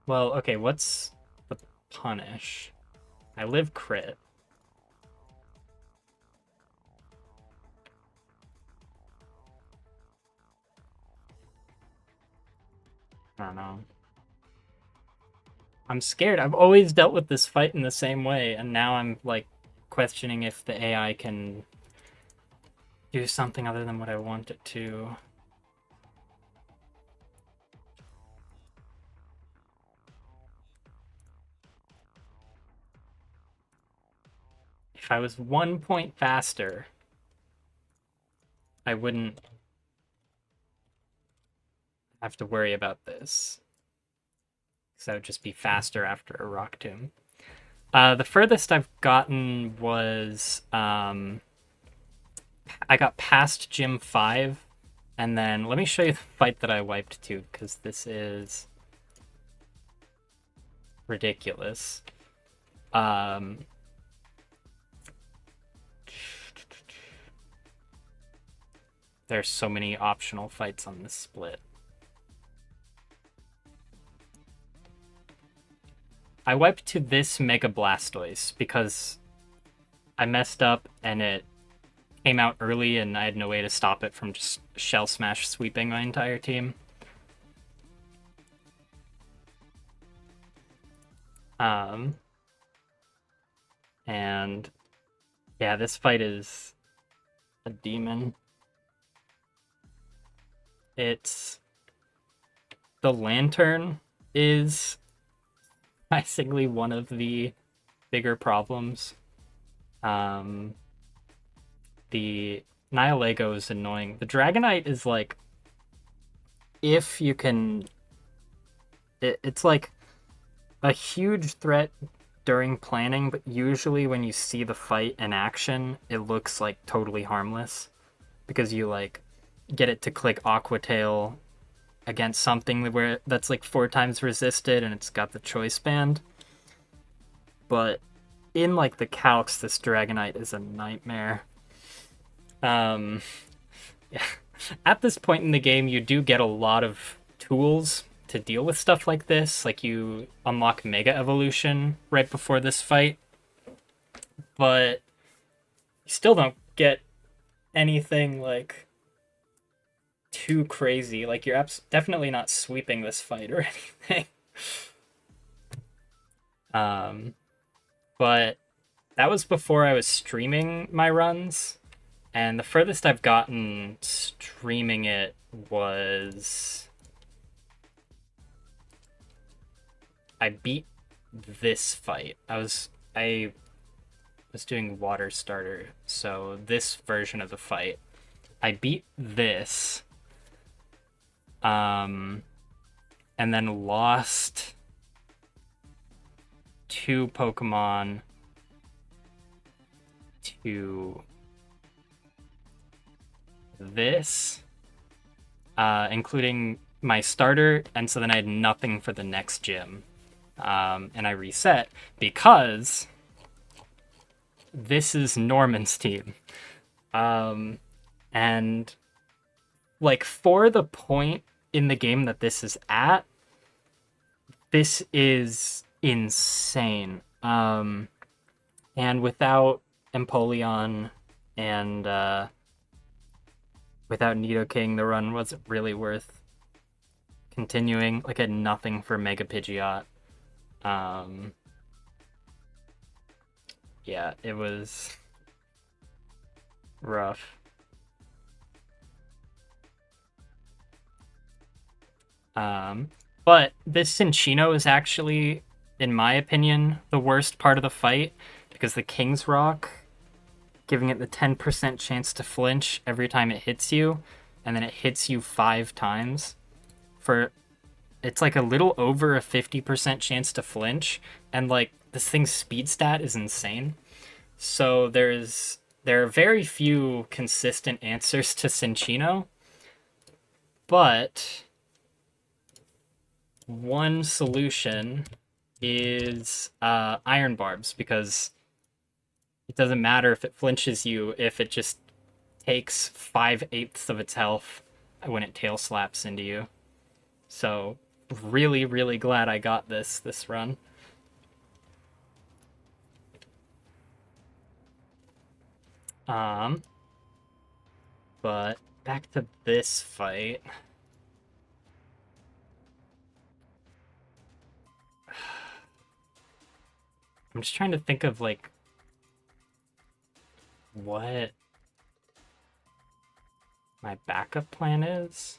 Well, okay, what's the punish? I live crit. I don't know. I'm scared. I've always dealt with this fight in the same way, and now I'm like questioning if the AI can do something other than what I want it to. If I was 1 point faster, I wouldn't have to worry about this, because I would just be faster after a Rock Tomb. The furthest I've gotten was I got past Gym 5, and then let me show you the fight that I wiped to, because this is ridiculous. There's so many optional fights on this split. I wiped to this Mega Blastoise because I messed up and it came out early and I had no way to stop it from just Shell Smash sweeping my entire team. And yeah, this fight is a demon. It's... The Lantern is surprisingly one of the bigger problems. Um, the Nihilego is annoying. The Dragonite is like, if you can, it's like a huge threat during planning, but usually when you see the fight in action, it looks like totally harmless because you like get it to click Aqua Tail against something where that's like 4 times resisted and it's got the choice band. But in like the calcs, this Dragonite is a nightmare. Um, yeah. At this point in the game, you do get a lot of tools to deal with stuff like this. Like you unlock Mega Evolution right before this fight, but you still don't get anything like too crazy. Like you're definitely not sweeping this fight or anything. Um, but that was before I was streaming my runs, and the furthest I've gotten streaming it was I beat this fight. I was doing water starter, so this version of the fight. I beat this, and then lost 2 Pokemon to this, including my starter, and so then I had nothing for the next gym. And I reset because this is Norman's team. And like for the point in the game that this is at, this is insane. And without Empoleon and without Nidoking, the run wasn't really worth continuing. Like I had nothing for Mega Pidgeot. Yeah, it was rough. But this Cinccino is actually, in my opinion, the worst part of the fight because the King's Rock, giving it the 10% chance to flinch every time it hits you, and then it hits you 5 times for it's like a little over a 50% chance to flinch, and like this thing's speed stat is insane. So there are very few consistent answers to Cinccino, but one solution is Iron Barbs, because it doesn't matter if it flinches you if it just takes 5/8 of its health when it tail slaps into you. So really, really glad I got this run. But back to this fight. I'm just trying to think of like what my backup plan is.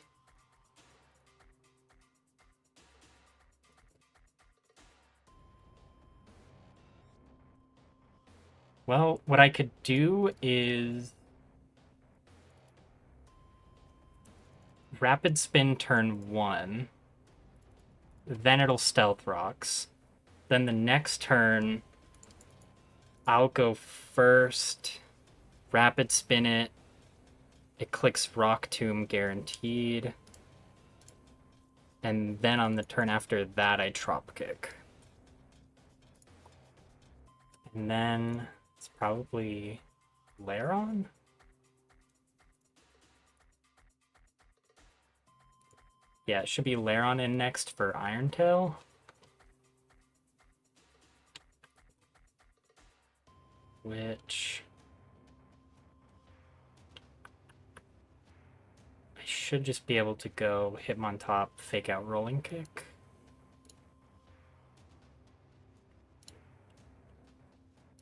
Well, what I could do is Rapid Spin turn 1, then it'll Stealth Rocks. Then the next turn, I'll go first, Rapid Spin it, it clicks Rock Tomb guaranteed, and then on the turn after that, I Trop Kick. And then it's probably Lairon? Yeah, it should be Lairon in next for Iron Tail. Which I should just be able to go Hitmontop, fake out Rolling Kick.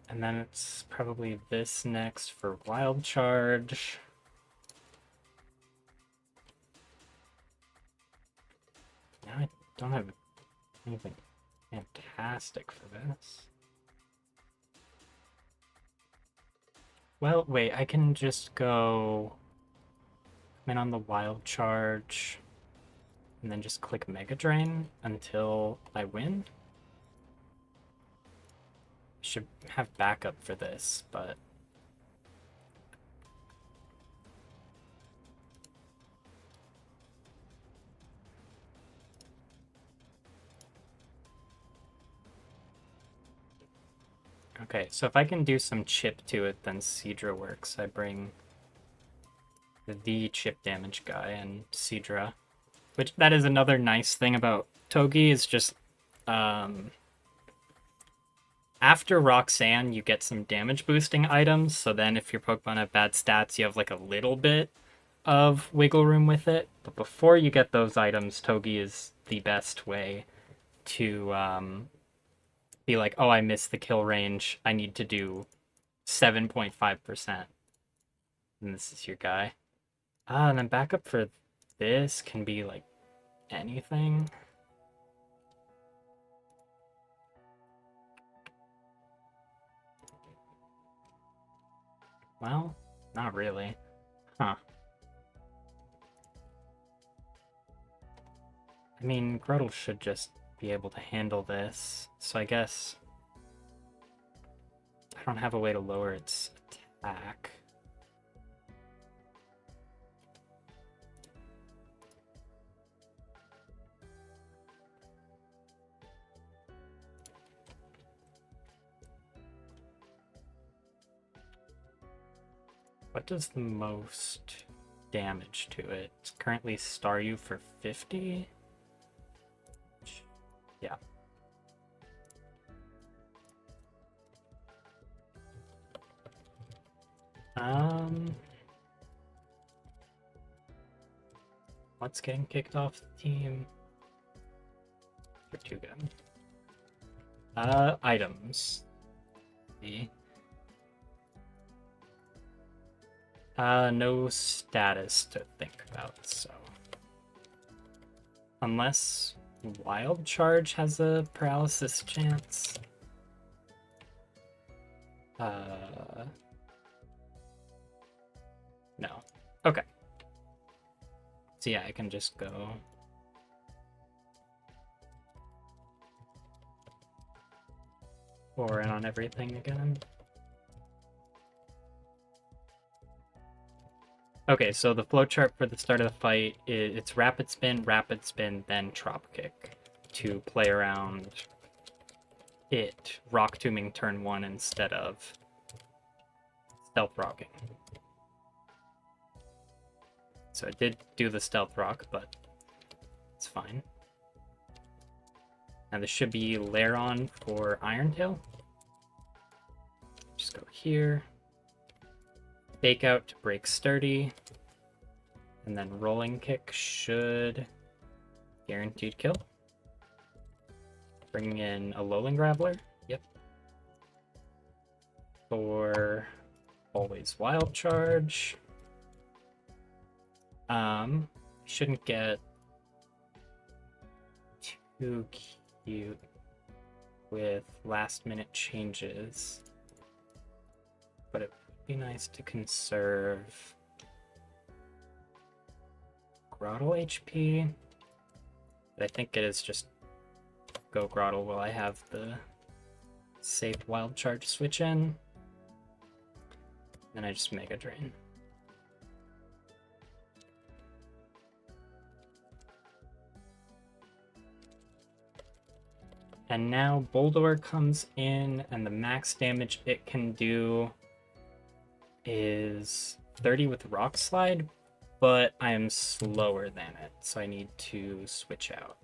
And then it's probably this next for Wild Charge. Now I don't have anything fantastic for this. Well, wait, I can just go come in on the wild charge and then just click Mega Drain until I win. Should have backup for this, but okay, so if I can do some chip to it, then Seadra works. I bring the chip damage guy and Seadra. Which, that is another nice thing about Togi, is just, after Roxanne, you get some damage boosting items, so then if your Pokemon have bad stats, you have like a little bit of wiggle room with it. But before you get those items, Togi is the best way to be like, oh, I missed the kill range. I need to do 7.5%. And this is your guy. And then backup for this can be like anything. Well, not really. Huh. I mean, Gretel should just be able to handle this, so I guess I don't have a way to lower its attack. What does the most damage to it? It's currently Staryu for 50? Yeah. What's getting kicked off the team? You're too good. Items. See. No status to think about, so. Unless Wild Charge has a paralysis chance. No. Okay. So yeah, I can just go. Pour in on everything again. Okay, so the flowchart for the start of the fight is it's Rapid Spin, then Trop Kick to play around it Rock Tombing turn 1 instead of Stealth Rocking. So it did do the Stealth Rock, but it's fine. And this should be Lairon for Iron Tail. Just go here. Fake Out to break Sturdy. And then Rolling Kick should guaranteed kill. Bring in a Alolan Graveler. Yep. For always Wild Charge. Shouldn't get too cute with last minute changes. But it would be nice to conserve Grottle HP. But I think it is just go Grottle while I have the safe Wild Charge switch in. Then I just Mega Drain. And now Boldore comes in, and the max damage it can do is 30 with Rock Slide, but I am slower than it, so I need to switch out.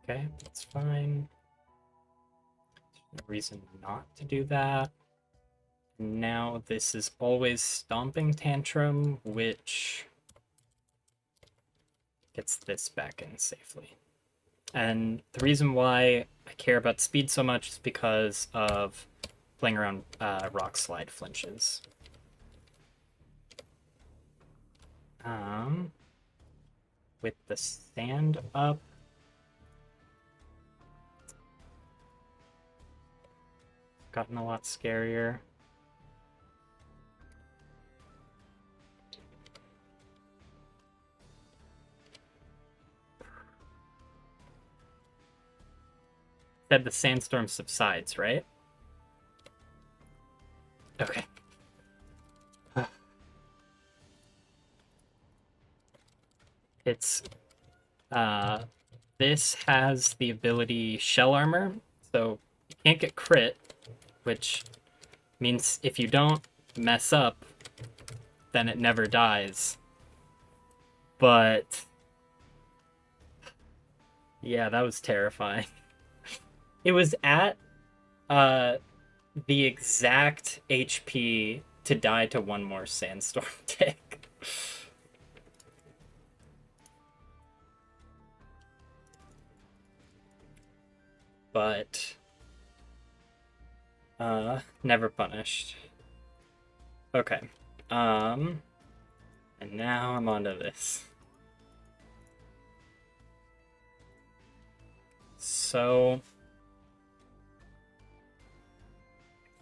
Okay, that's fine. There's no reason not to do that. Now this is always Stomping Tantrum, which gets this back in safely. And the reason why I care about speed so much is because of playing around Rock Slide flinches. With the sand up, gotten a lot scarier. Said the sandstorm subsides, right? Okay. It's this has the ability Shell Armor, so you can't get crit, which means if you don't mess up, then it never dies. But yeah, that was terrifying. It was at uh the exact HP to die to one more sandstorm tick. But never punished. Okay. And now I'm onto this. So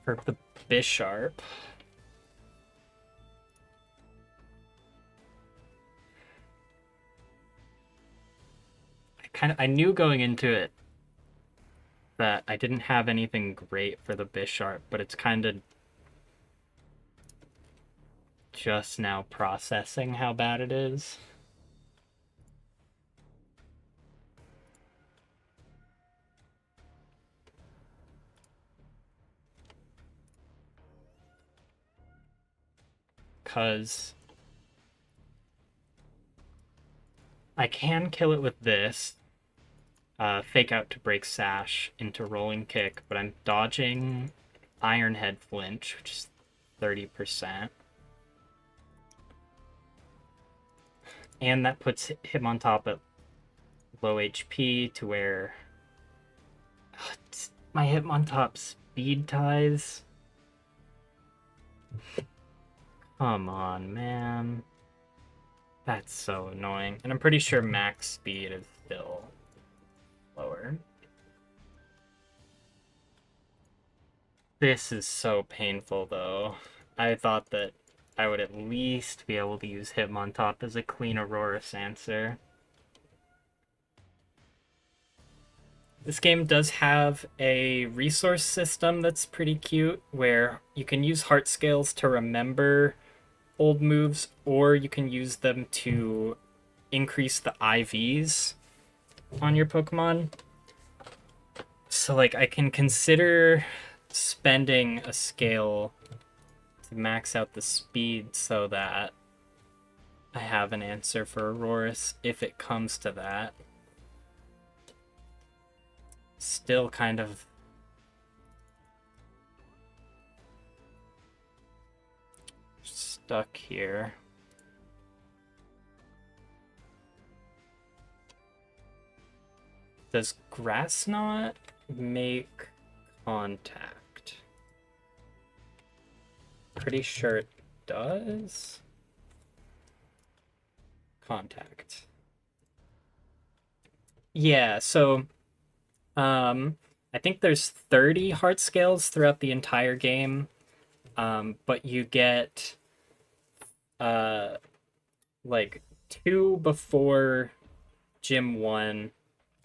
for the Bisharp, I knew going into it that I didn't have anything great for the Bisharp, but it's kind of just now processing how bad it is. Because I can kill it with this. Fake out to break Sash into Rolling Kick, but I'm dodging Iron Head Flinch, which is 30%. And that puts him on top at low HP to where my Hitmontop speed ties. Come on, man. That's so annoying. And I'm pretty sure max speed is still lower. This is so painful, though. I thought that I would at least be able to use Hitmontop as a clean Aurorus answer. This game does have a resource system that's pretty cute, where you can use heart scales to remember old moves, or you can use them to increase the IVs on your Pokemon. So, like, I can consider spending a scale to max out the speed so that I have an answer for Aurorus if it comes to that. Still kind of stuck here. Does Grass Knot make contact? Pretty sure it does. Contact. Yeah, so I think there's 30 heart scales throughout the entire game. But you get like 2 before Gym 1,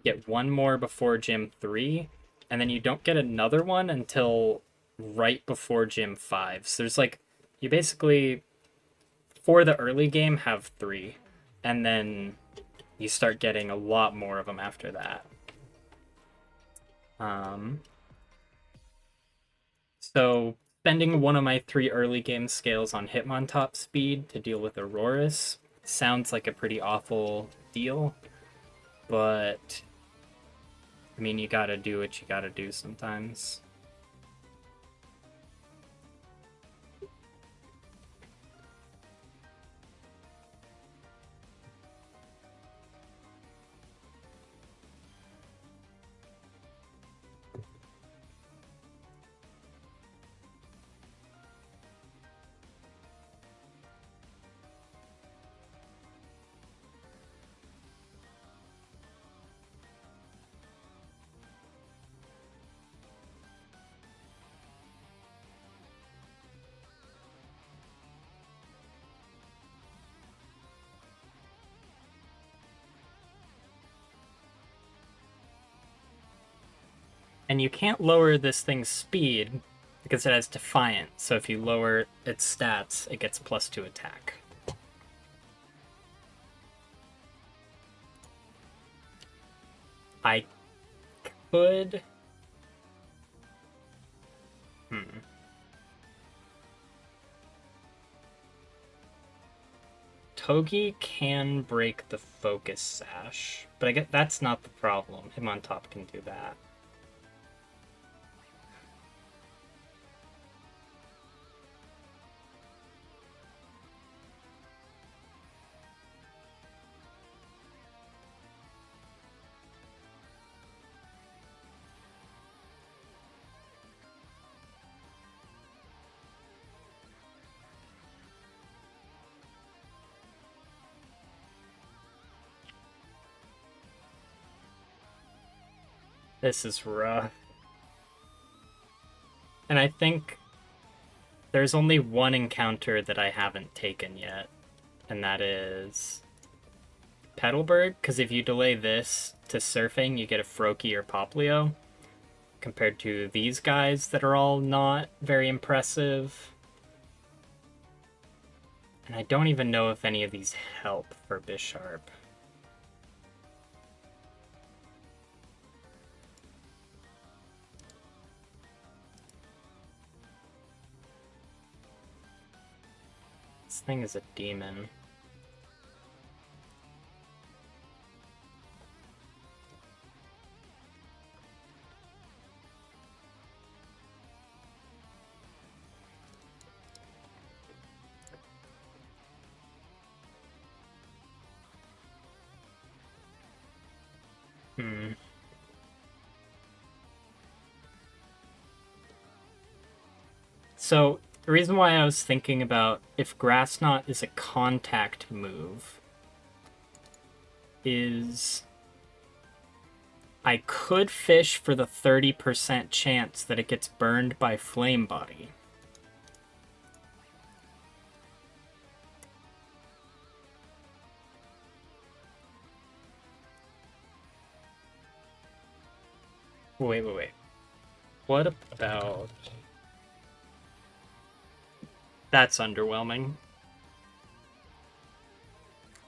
get 1 more before Gym 3, and then you don't get another one until right before Gym 5. So there's like, you basically, for the early game, have 3, and then you start getting a lot more of them after that. So spending one of my 3 early game scales on Hitmontop speed to deal with Aurorus sounds like a pretty awful deal, but I mean, you gotta do what you gotta do sometimes. And you can't lower this thing's speed because it has Defiant, so if you lower its stats, it gets +2 attack. I could... Togi can break the Focus Sash, but I guess that's not the problem. Him on top can do that. This is rough. And I think there's only one encounter that I haven't taken yet, and that is Petalburg, because if you delay this to surfing, you get a Froakie or Poplio, compared to these guys that are all not very impressive. And I don't even know if any of these help for Bisharp. This thing is a demon. So, the reason why I was thinking about if Grass Knot is a contact move is I could fish for the 30% chance that it gets burned by Flame Body. Wait. What about... That's underwhelming.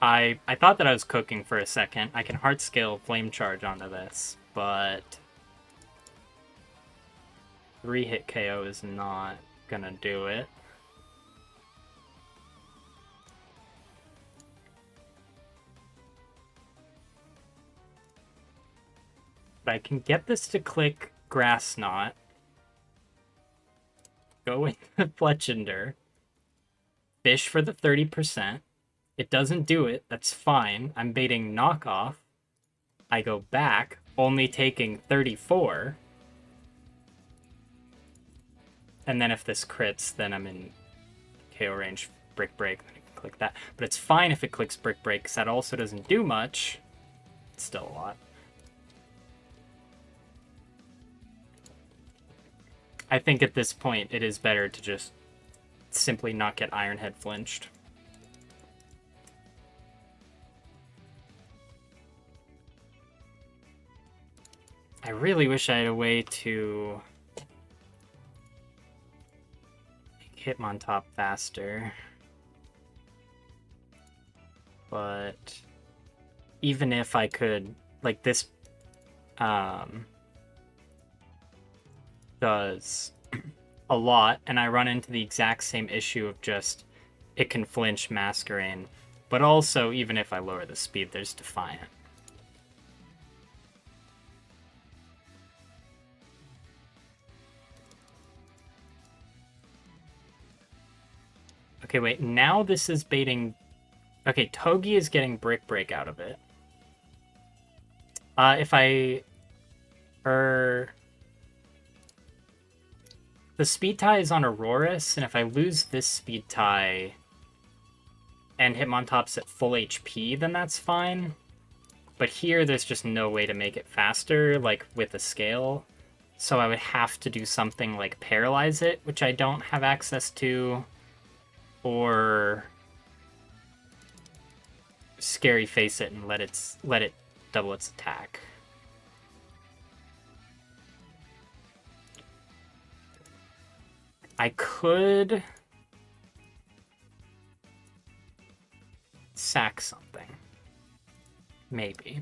I thought that I was cooking for a second. I can hard scale Flame Charge onto this, but 3-hit KO is not gonna do it. But I can get this to click Grass Knot. Go with Fletchender. Fish for the 30%. It doesn't do it. That's fine. I'm baiting knockoff. I go back, only taking 34. And then if this crits, then I'm in KO range. Brick Break. Then I can click that. But it's fine if it clicks Brick Break, because that also doesn't do much. It's still a lot. I think at this point, it is better to just simply not get Ironhead flinched. I really wish I had a way to make Hitmontop faster. But even if I could, like this does a lot, and I run into the exact same issue of just it can flinch Masquerain, but also even if I lower the speed, there's Defiant. Okay, wait, now this is baiting... Okay, Togi is getting Brick Break out of it. If I... The speed tie is on Auroras, and if I lose this speed tie and Hitmontop's at full HP, then that's fine. But here, there's just no way to make it faster, like with a scale. So I would have to do something like Paralyze it, which I don't have access to, or Scary Face it and let it double its attack. I could sack something. Maybe.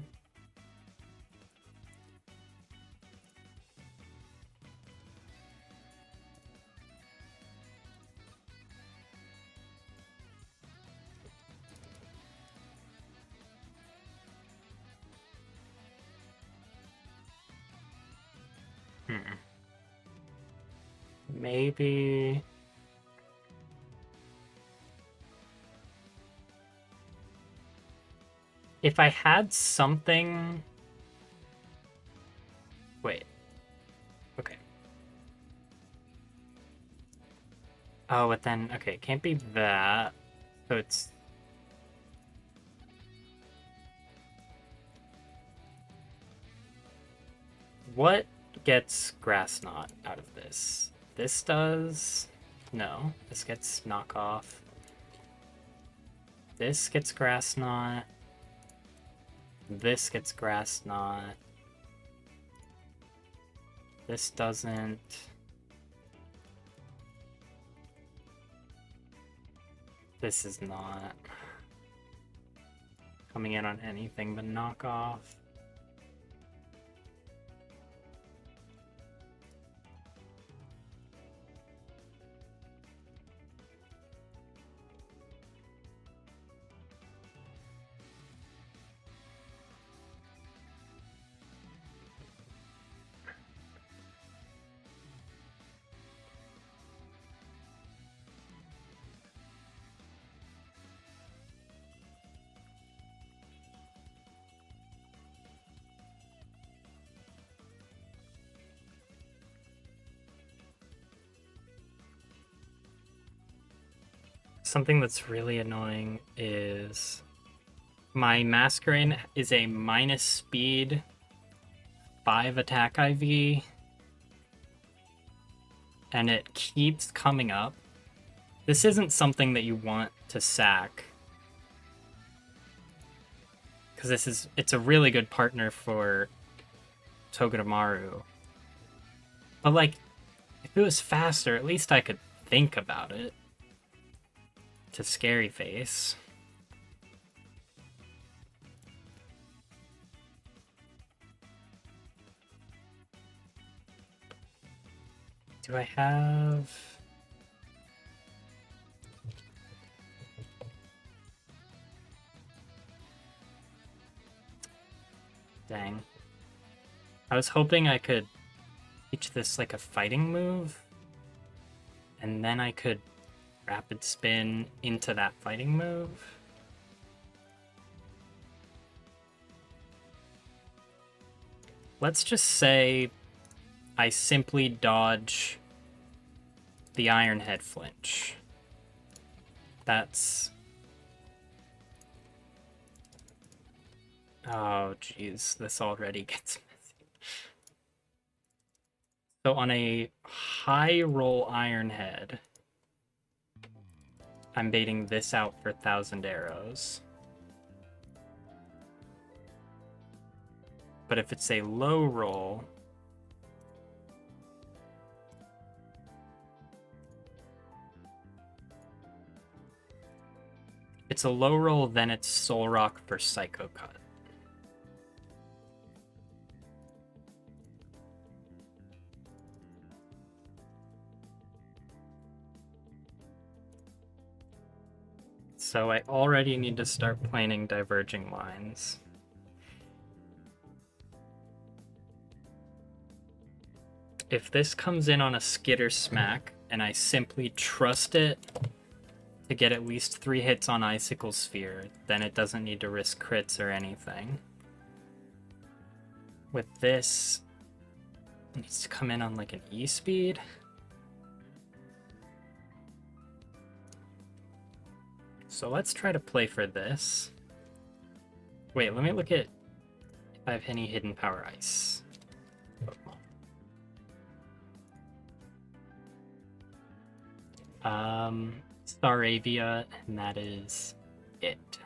Maybe... If I had something... Wait. Okay. Oh, but then... Okay, it can't be that. So it's... What gets Grass Knot out of this? This does... No. This gets Knockoff. This gets Grass Knot. This gets Grass Knot. This doesn't. This is not coming in on anything but Knockoff. Something that's really annoying is my Masquerain is a minus speed 5 attack IV, and it keeps coming up. This isn't something that you want to sack, because it's a really good partner for Togedemaru. But like, if it was faster, at least I could think about it. To Scary Face. Do I have... Dang. I was hoping I could teach this like a fighting move, and then I could rapid spin into that fighting move. Let's just say I simply dodge the Iron Head flinch. That's... Oh, jeez, this already gets messy. So on a high roll Iron Head, I'm baiting this out for 1,000 arrows. But if it's a low roll, it's a low roll, then it's Soul Rock for Psycho Cut. So I already need to start planning diverging lines. If this comes in on a Skitter Smack, and I simply trust it to get at least 3 hits on Icicle Sphere, then it doesn't need to risk crits or anything. With this, it needs to come in on like an E-speed. So let's try to play for this. Wait, let me look at if I have any hidden power ice. Staravia, and that is it.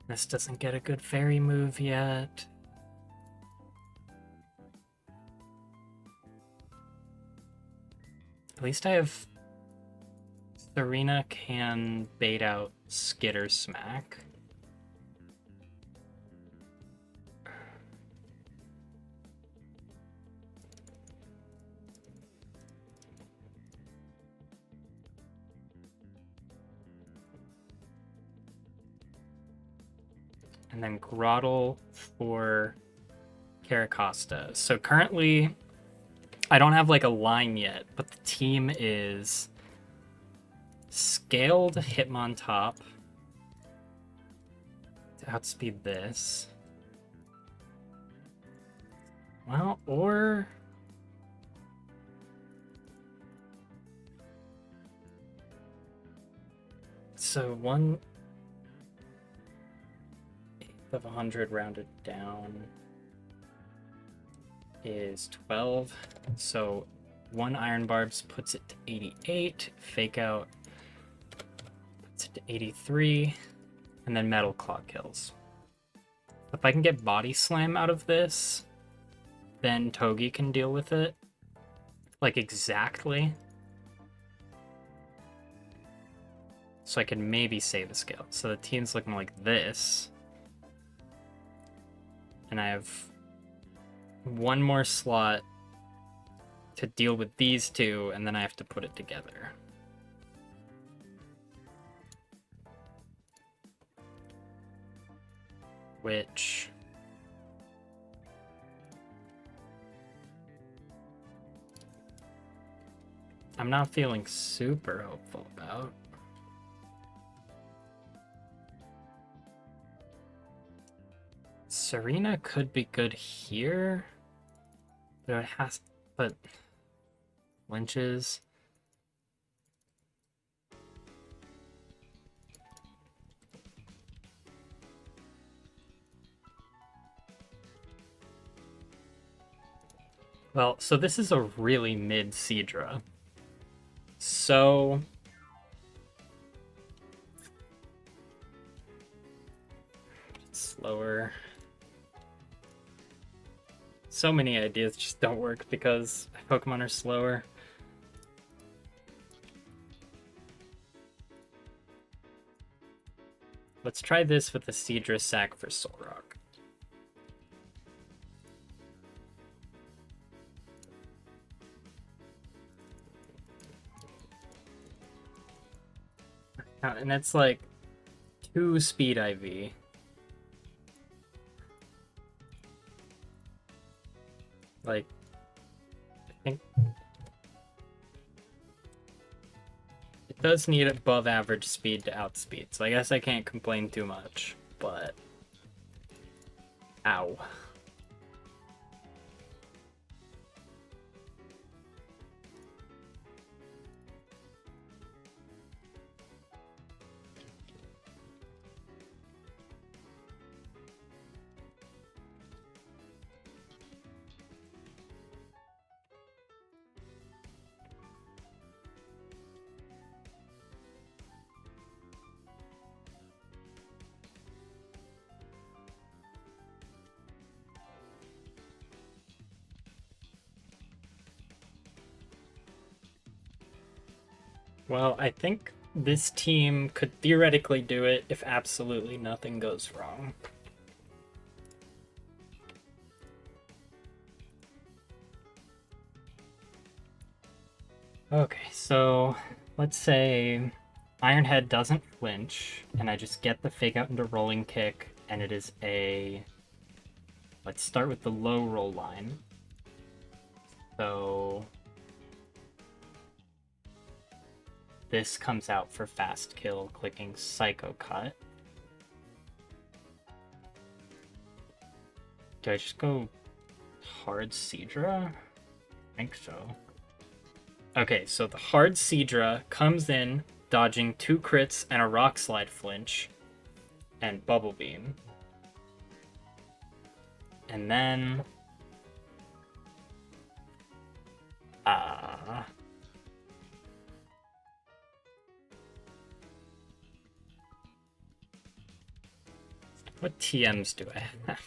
This doesn't get a good fairy move yet. At least I have... Serena can bait out Skitter Smack. And then Grottle for Caracosta. So currently, I don't have like a line yet, but the team is Scaled Hitmontop to outspeed this. Well, or... So 1/8 of 100 rounded down is 12. So 1 Iron Barbs puts it to 88. Fake Out puts it to 83. And then Metal Claw kills. If I can get Body Slam out of this, then Togi can deal with it. Like, exactly. So I can maybe save a scale. So the team's looking like this. And I have 1 more slot to deal with these 2, and then I have to put it together. Which... I'm not feeling super hopeful about. Serena could be good here, but it has... But... Lynches... Well, so this is a really mid Seadra. So... Slower. So many ideas just don't work because Pokemon are slower. Let's try this with the Seadra Sack for Solrock. And it's like 2 speed IV. Like, I think it does need above average speed to outspeed, so I guess I can't complain too much, but... Ow. Well, I think this team could theoretically do it if absolutely nothing goes wrong. Okay, so let's say Ironhead doesn't flinch, and I just get the Fake Out into Rolling Kick, and it is a... Let's start with the low roll line. So... This comes out for fast kill, clicking Psycho Cut. Do I just go hard Seadra? I think so. Okay, so the hard Seadra comes in, dodging 2 crits and a Rock Slide flinch, and Bubble Beam. And then... What TMs do I have?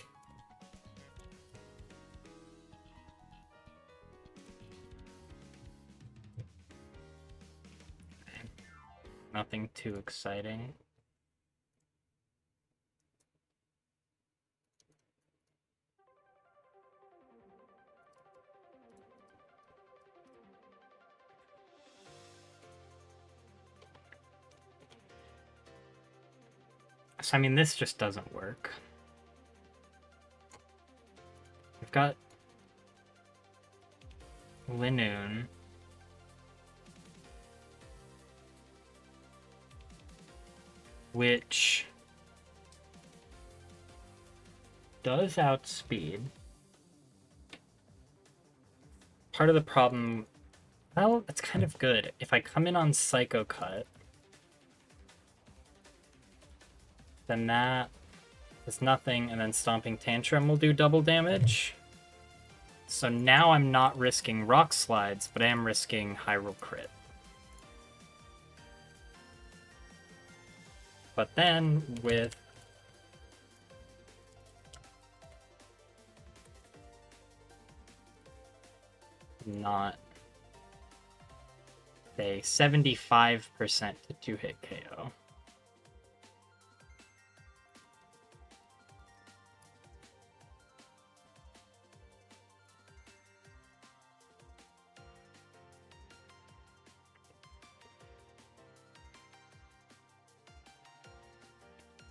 Nothing too exciting. So, I mean, this just doesn't work. We've got Linoon. Which does outspeed. Part of the problem, well, it's kind of good. If I come in on Psycho Cut, then that is nothing, and then Stomping Tantrum will do double damage. So now I'm not risking Rock Slides, but I am risking Hyrule Crit. But then, with not a 75% to 2-hit KO.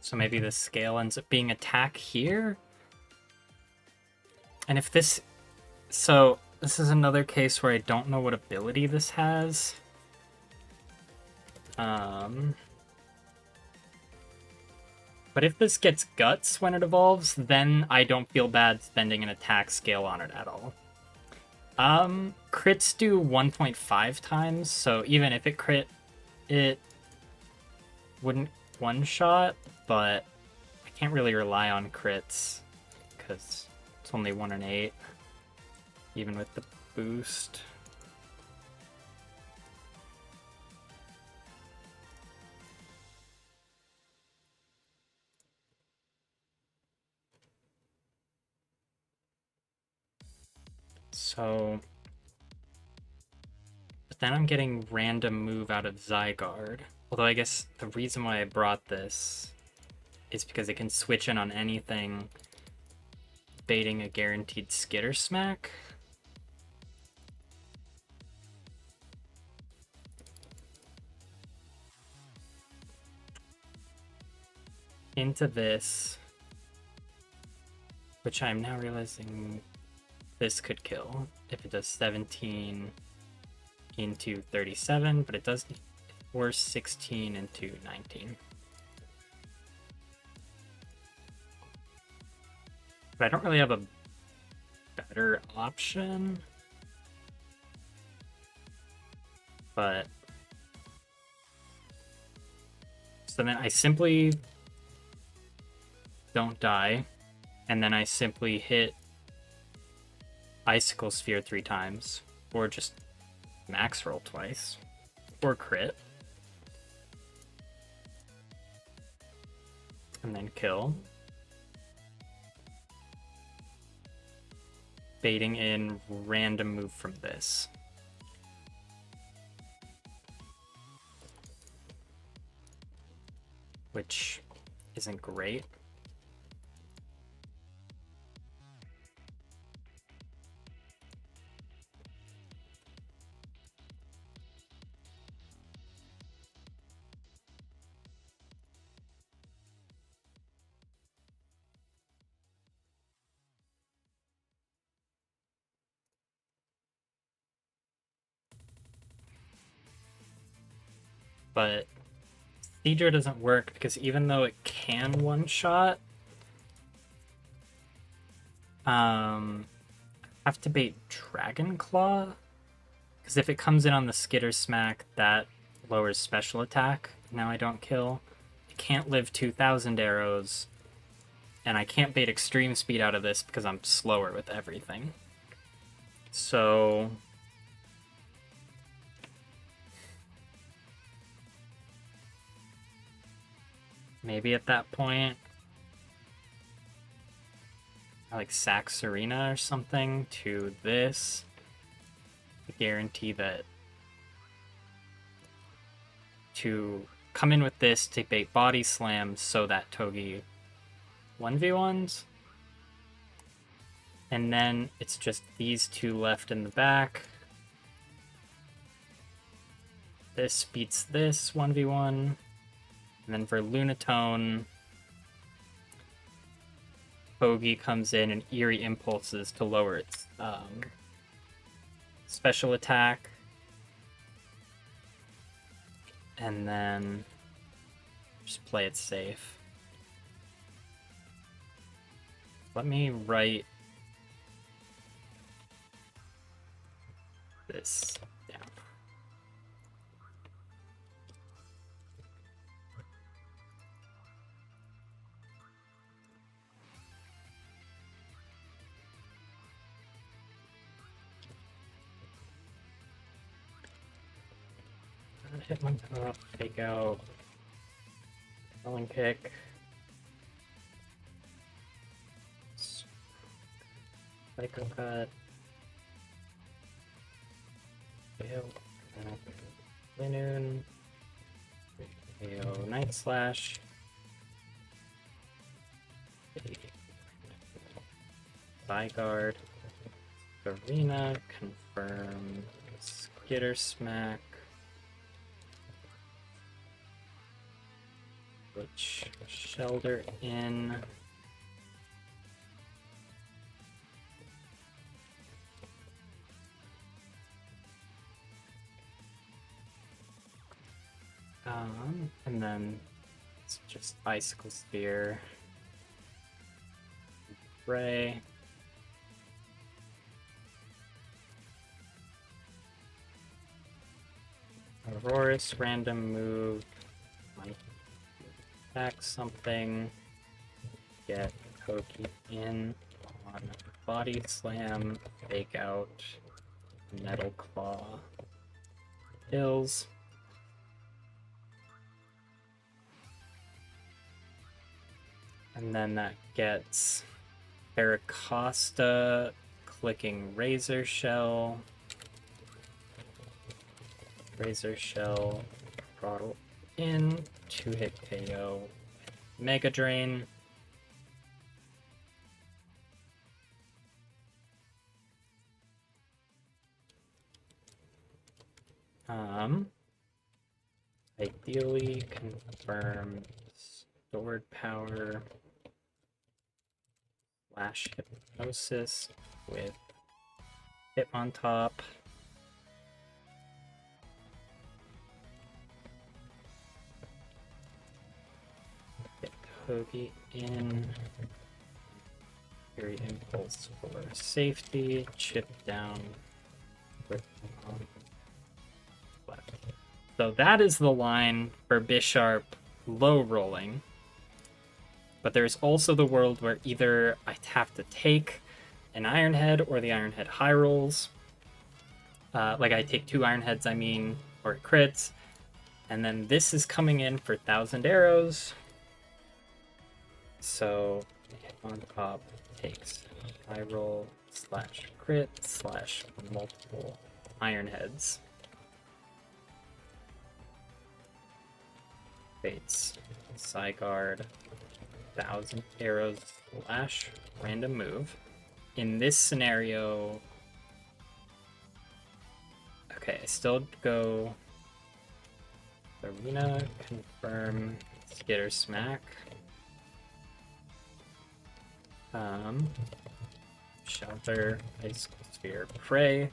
So maybe the scale ends up being attack here? And if this... So, this is another case where I don't know what ability this has. But if this gets Guts when it evolves, then I don't feel bad spending an attack scale on it at all. Crits do 1.5 times, so even if it crit, it wouldn't one-shot, but I can't really rely on crits, because it's only 1 in 8, even with the boost. So, but then I'm getting random move out of Zygarde. Although I guess the reason why I brought this is because it can switch in on anything, baiting a guaranteed Skitter Smack. Into this, which I'm now realizing this could kill if it does 17 into 37, but it does force 16 into 19. But I don't really have a better option. But so then I simply don't die, and then I simply hit Icicle Sphere 3 times, or just max roll twice, or crit, and then kill, baiting in random move from this. Which isn't great. But Seadra doesn't work because even though it can one-shot, I have to bait Dragon Claw, because if it comes in on the Skitter Smack, that lowers special attack. Now I don't kill. I can't live 2,000 arrows, and I can't bait Extreme Speed out of this because I'm slower with everything. So maybe at that point like sack Serena or something to this. Guarantee that to come in with this to bait body slams so that Togi 1v1s. And then it's just these two left in the back. This beats this 1v1. And then for Lunatone, Togi comes in and Eerie Impulses to lower its special attack. And then just play it safe. Let me write this down. Hit one top, take out, rolling kick. Psycho cut. Linoon. Night Slash. Zygarde. Arena. Confirm. Skitter Smack. Which Shelter in. And then it's just Icicle Spear. Ray. Aurorus, random move. Might attack something. Get Pokey in on Body Slam. Fake out. Metal Claw. Hills. And then that gets Paracosta clicking Razor Shell. Razor Shell, throttle in, 2-hit KO, Mega Drain. Ideally confirm stored power / Hypnosis with Hitmontop. Get Togi in. Eerie Impulse for safety. Chip down. Left. So that is the line for Bisharp low rolling. But there's also the world where either I have to take an Iron Head or the Iron Head high rolls. Like I take 2 Iron Heads, I mean, or crits. And then this is coming in for 1,000 arrows. So Hitmontop takes high roll / crit / multiple Iron Heads. Fates Zygarde. 1,000 arrows / random move. In this scenario, okay, I still go Arena, confirm, Skitter Smack. Shelter, Icicle Sphere, Prey.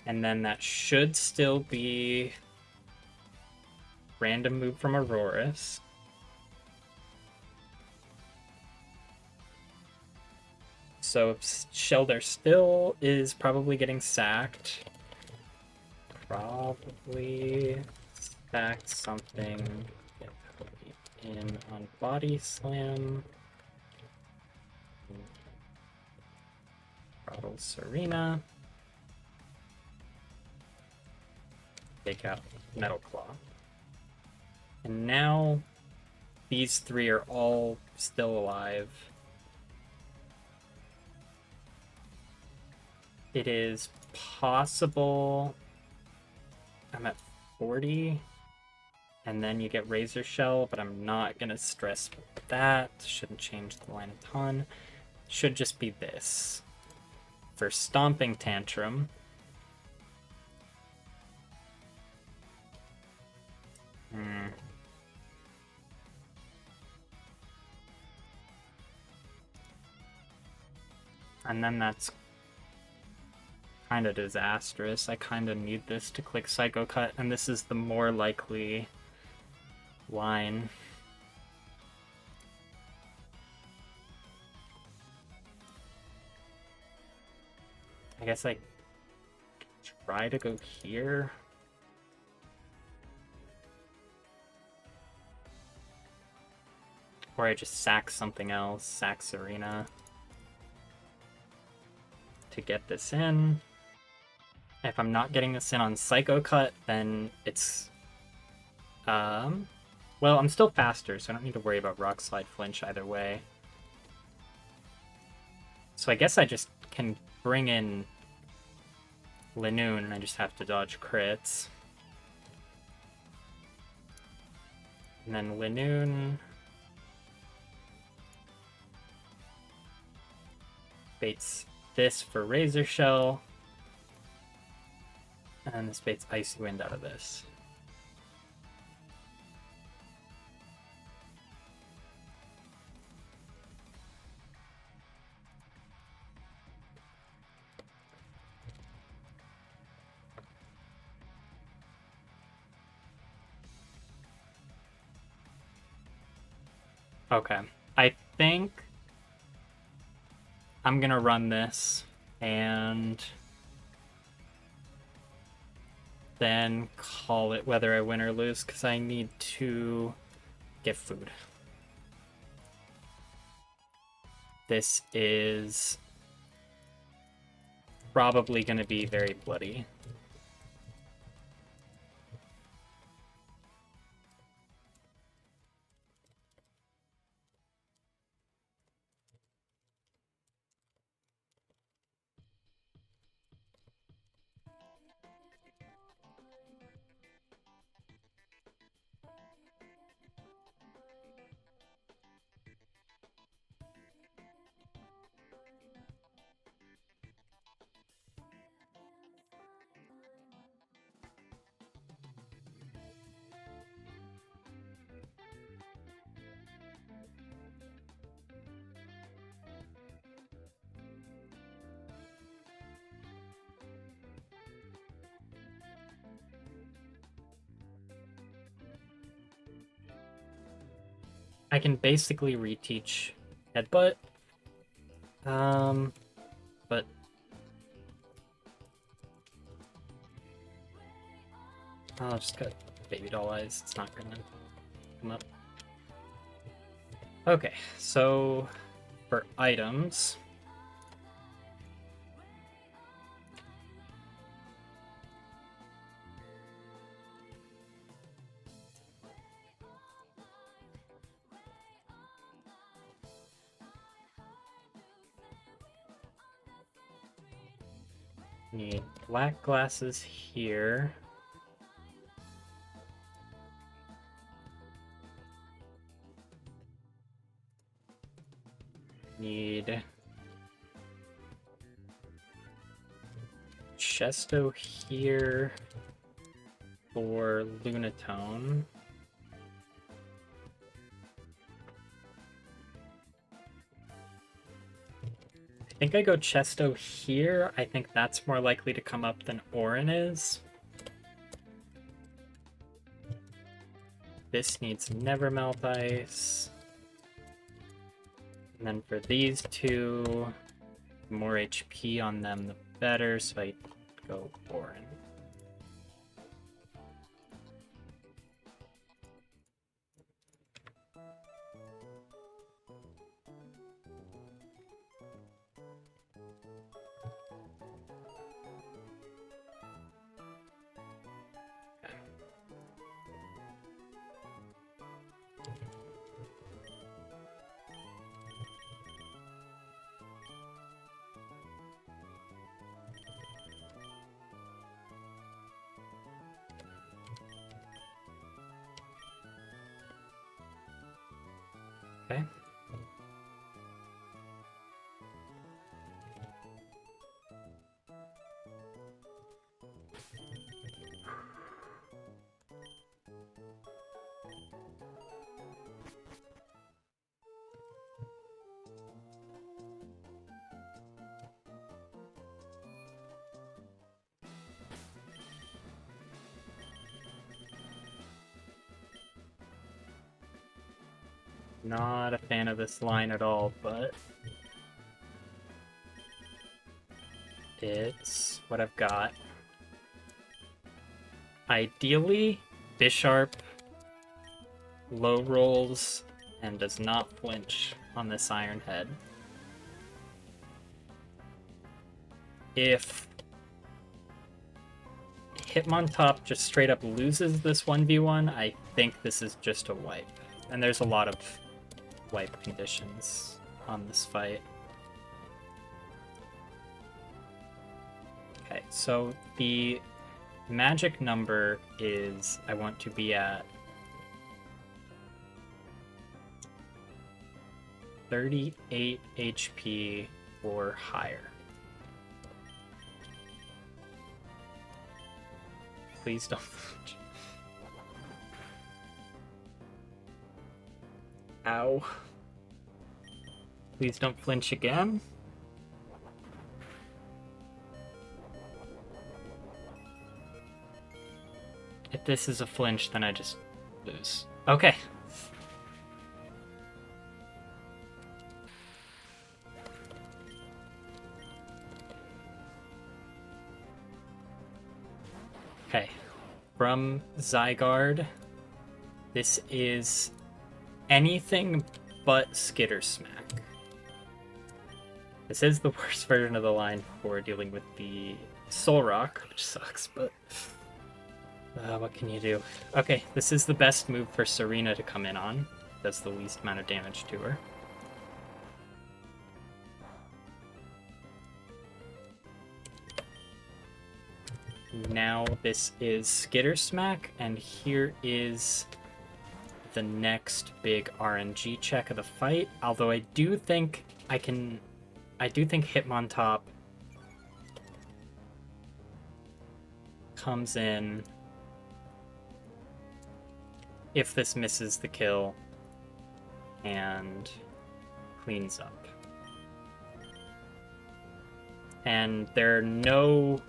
And then that should still be random move from Aurorus. So Shelter still is probably getting sacked. Probably stack something. Get in on Body Slam. Throttle Serena. Take out Metal Claw. And now these 3 are all still alive. It is possible I'm at 40, and then you get Razor Shell, but I'm not going to stress that. Shouldn't change the line a ton. Should just be this. For Stomping Tantrum, and then that's kind of disastrous. I kind of need this to click Psycho Cut, and this is the more likely line. I guess I try to go here. Or I just sack something else, sack Serena to get this in. If I'm not getting this in on Psycho Cut, then it's... well, I'm still faster, so I don't need to worry about Rock Slide Flinch either way. So I guess I just can bring in Linoon, and I just have to dodge crits. And then Linoon... baits this for Razor Shell. And this baits Icy Wind out of this. Okay, I think I'm gonna run this and then call it whether I win or lose, because I need to get food. This is probably gonna be very bloody. I can basically reteach Headbutt. But I'll just got Baby Doll Eyes. It's not gonna come up. Okay, so for items, need black glasses here. Need Chesto here for Lunatone. I think I go Chesto here. I think that's more likely to come up than Orin is. This needs Nevermelt Ice. And then for these two, the more HP on them, the better, so I go Orin. Okay. Not a fan of this line at all, but it's what I've got. Ideally, Bisharp low rolls and does not flinch on this Iron Head. If Hitmontop just straight up loses this 1v1, I think this is just a wipe. And there's a lot of wipe conditions on this fight. Okay, so the magic number is I want to be at 38 HP or higher. Please don't flinch. Ow. Please don't flinch again. If this is a flinch, then I just lose. Okay. Okay. From Zygarde, this is anything but Skitter Smack. This is the worst version of the line for dealing with the Soul Rock, which sucks, but what can you do? Okay, this is the best move for Serena to come in on. Does the least amount of damage to her. Now this is Skitter Smack, and here is the next big RNG check of the fight. Although I do think Hitmontop comes in if this misses the kill and cleans up. And there are no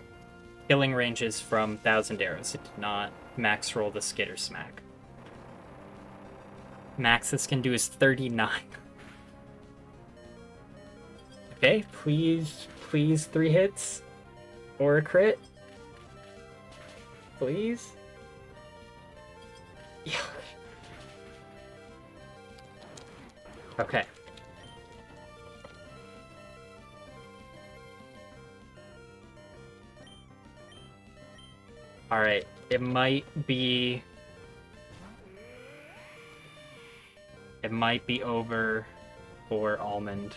killing ranges from 1,000 arrows. It did not max roll the Skitter Smack. Max this can do is 39. Okay, please 3 hits or a crit. Please. Yeah. Okay. Alright, it might be over for Almond.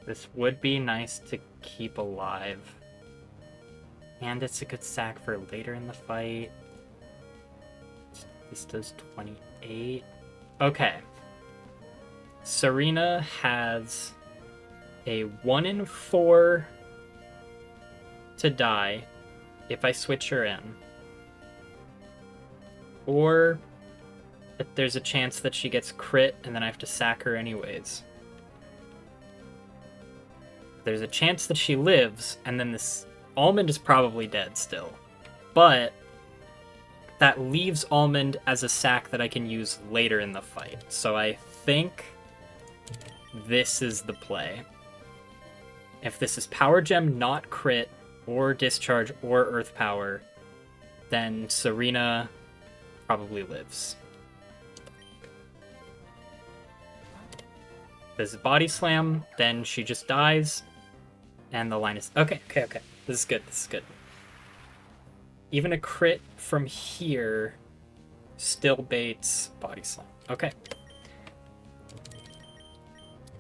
This would be nice to keep alive. And it's a good sack for later in the fight. This does 28. Okay. Serena has a 1 in 4 to die if I switch her in. Or there's a chance that she gets crit and then I have to sack her anyways. There's a chance that she lives, and then this Almond is probably dead still. But that leaves Almond as a sack that I can use later in the fight. So I think this is the play. If this is Power Gem, not crit, or Discharge, or Earth Power, then Serena probably lives. If this is Body Slam, then she just dies, and the line is... Okay. This is good. Even a crit from here still baits Body Slam. Okay.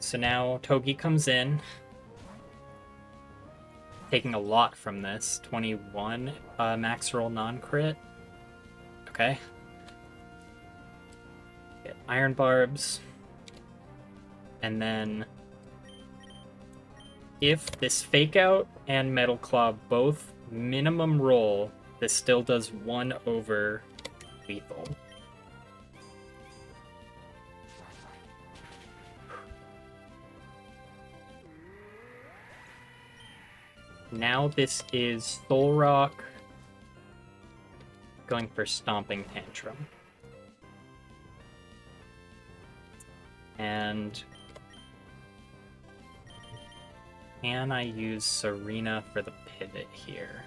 So now Togi comes in, taking a lot from this. 21 max roll non-crit. Okay. Okay. Get iron barbs. And then if this fake out and metal claw both minimum roll, this still does 1 over lethal. Now this is Soul Rock going for Stomping Tantrum. And can I use Serena for the pivot here?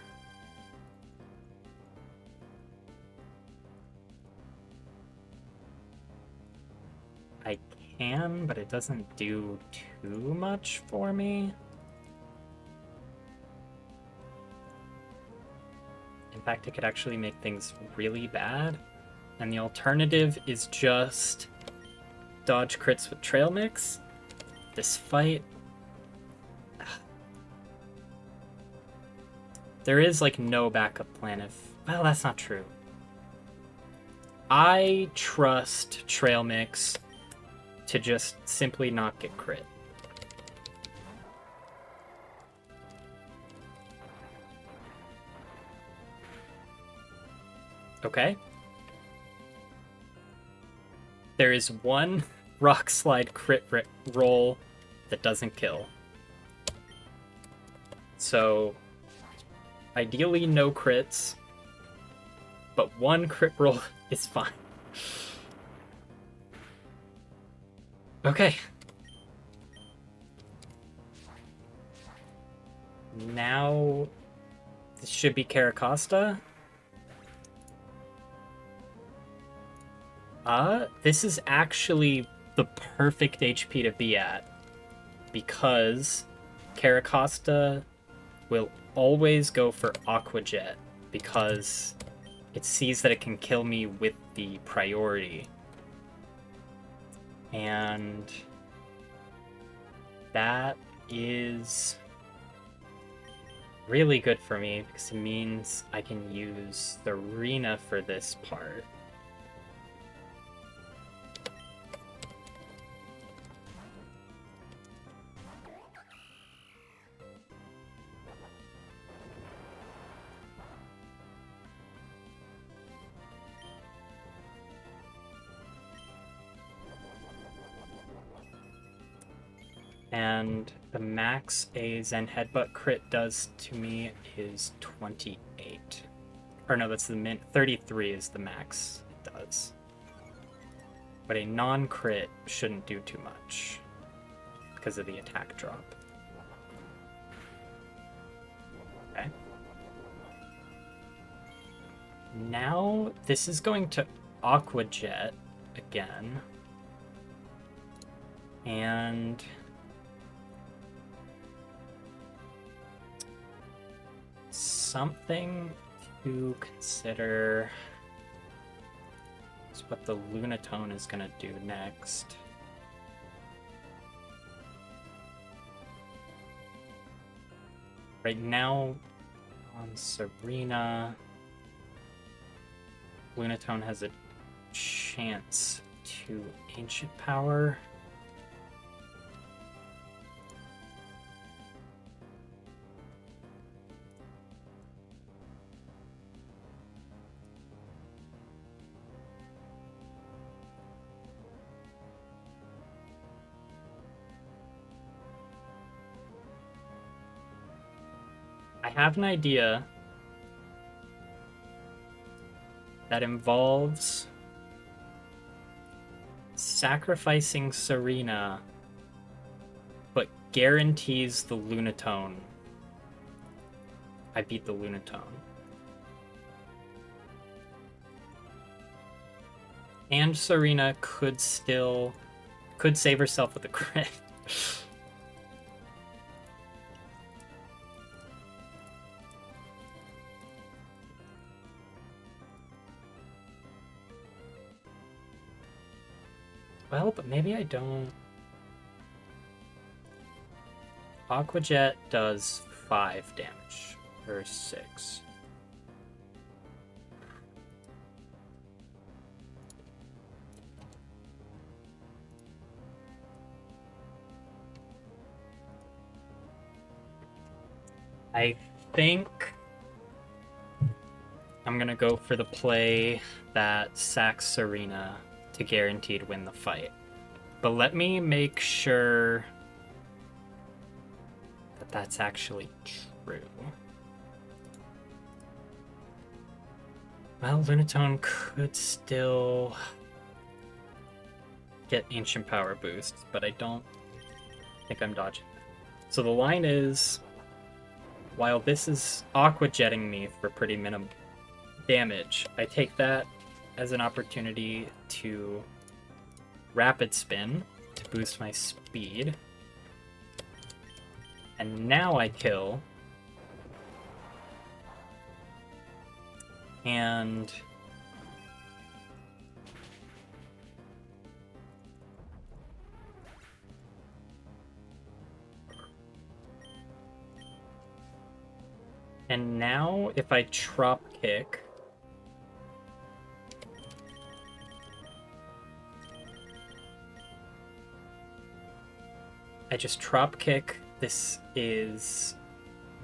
I can, but it doesn't do too much for me. In fact, it could actually make things really bad. And the alternative is just dodge crits with trail mix. This fight... There is, like, no backup plan if... Well, that's not true. I trust trail mix to just simply not get crit. Okay. There is one rock slide crit roll that doesn't kill. So, ideally no crits, but one crit roll is fine. Okay. Now, this should be Caracosta. This is actually the perfect HP to be at, because Caracosta will always go for Aqua Jet, because it sees that it can kill me with the priority. And that is really good for me, because it means I can use the arena for this part. And the max a Zen Headbutt crit does to me is 28. Or no, that's the min. 33 is the max it does. But a non-crit shouldn't do too much because of the attack drop. Okay. Now this is going to Aqua Jet again. And something to consider is what the Lunatone is going to do next. Right now, on Serena, Lunatone has a chance to Ancient Power. I have an idea that involves sacrificing Serena, but guarantees the Lunatone. I beat the Lunatone. And Serena could save herself with a crit. Well, but maybe I don't. Aqua Jet does 5 damage, or 6. I think I'm gonna go for the play that sacks Serena to guaranteed win the fight. But let me make sure that that's actually true. Well, Lunatone could still get Ancient Power boost, but I don't think I'm dodging. So the line is, while this is Aqua Jetting me for pretty minimum damage, I take that as an opportunity to Rapid Spin to boost my speed. And now I kill. And now if I Trop Kick, I just Trop Kick. This is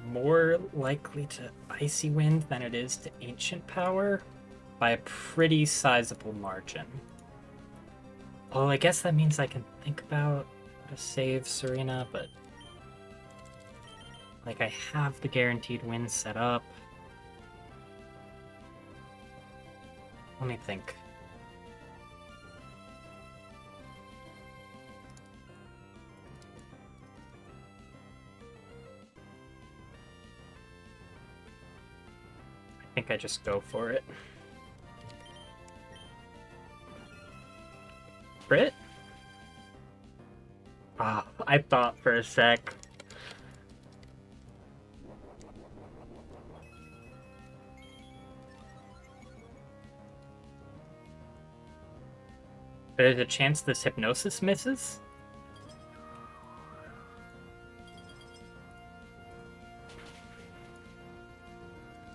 more likely to Icy Wind than it is to Ancient Power by a pretty sizable margin. Oh, I guess that means I can think about how to save Serena, but like I have the guaranteed win set up. Let me think. I think I just go for it. Crit? Ah, I thought for a sec. There's a chance this Hypnosis misses?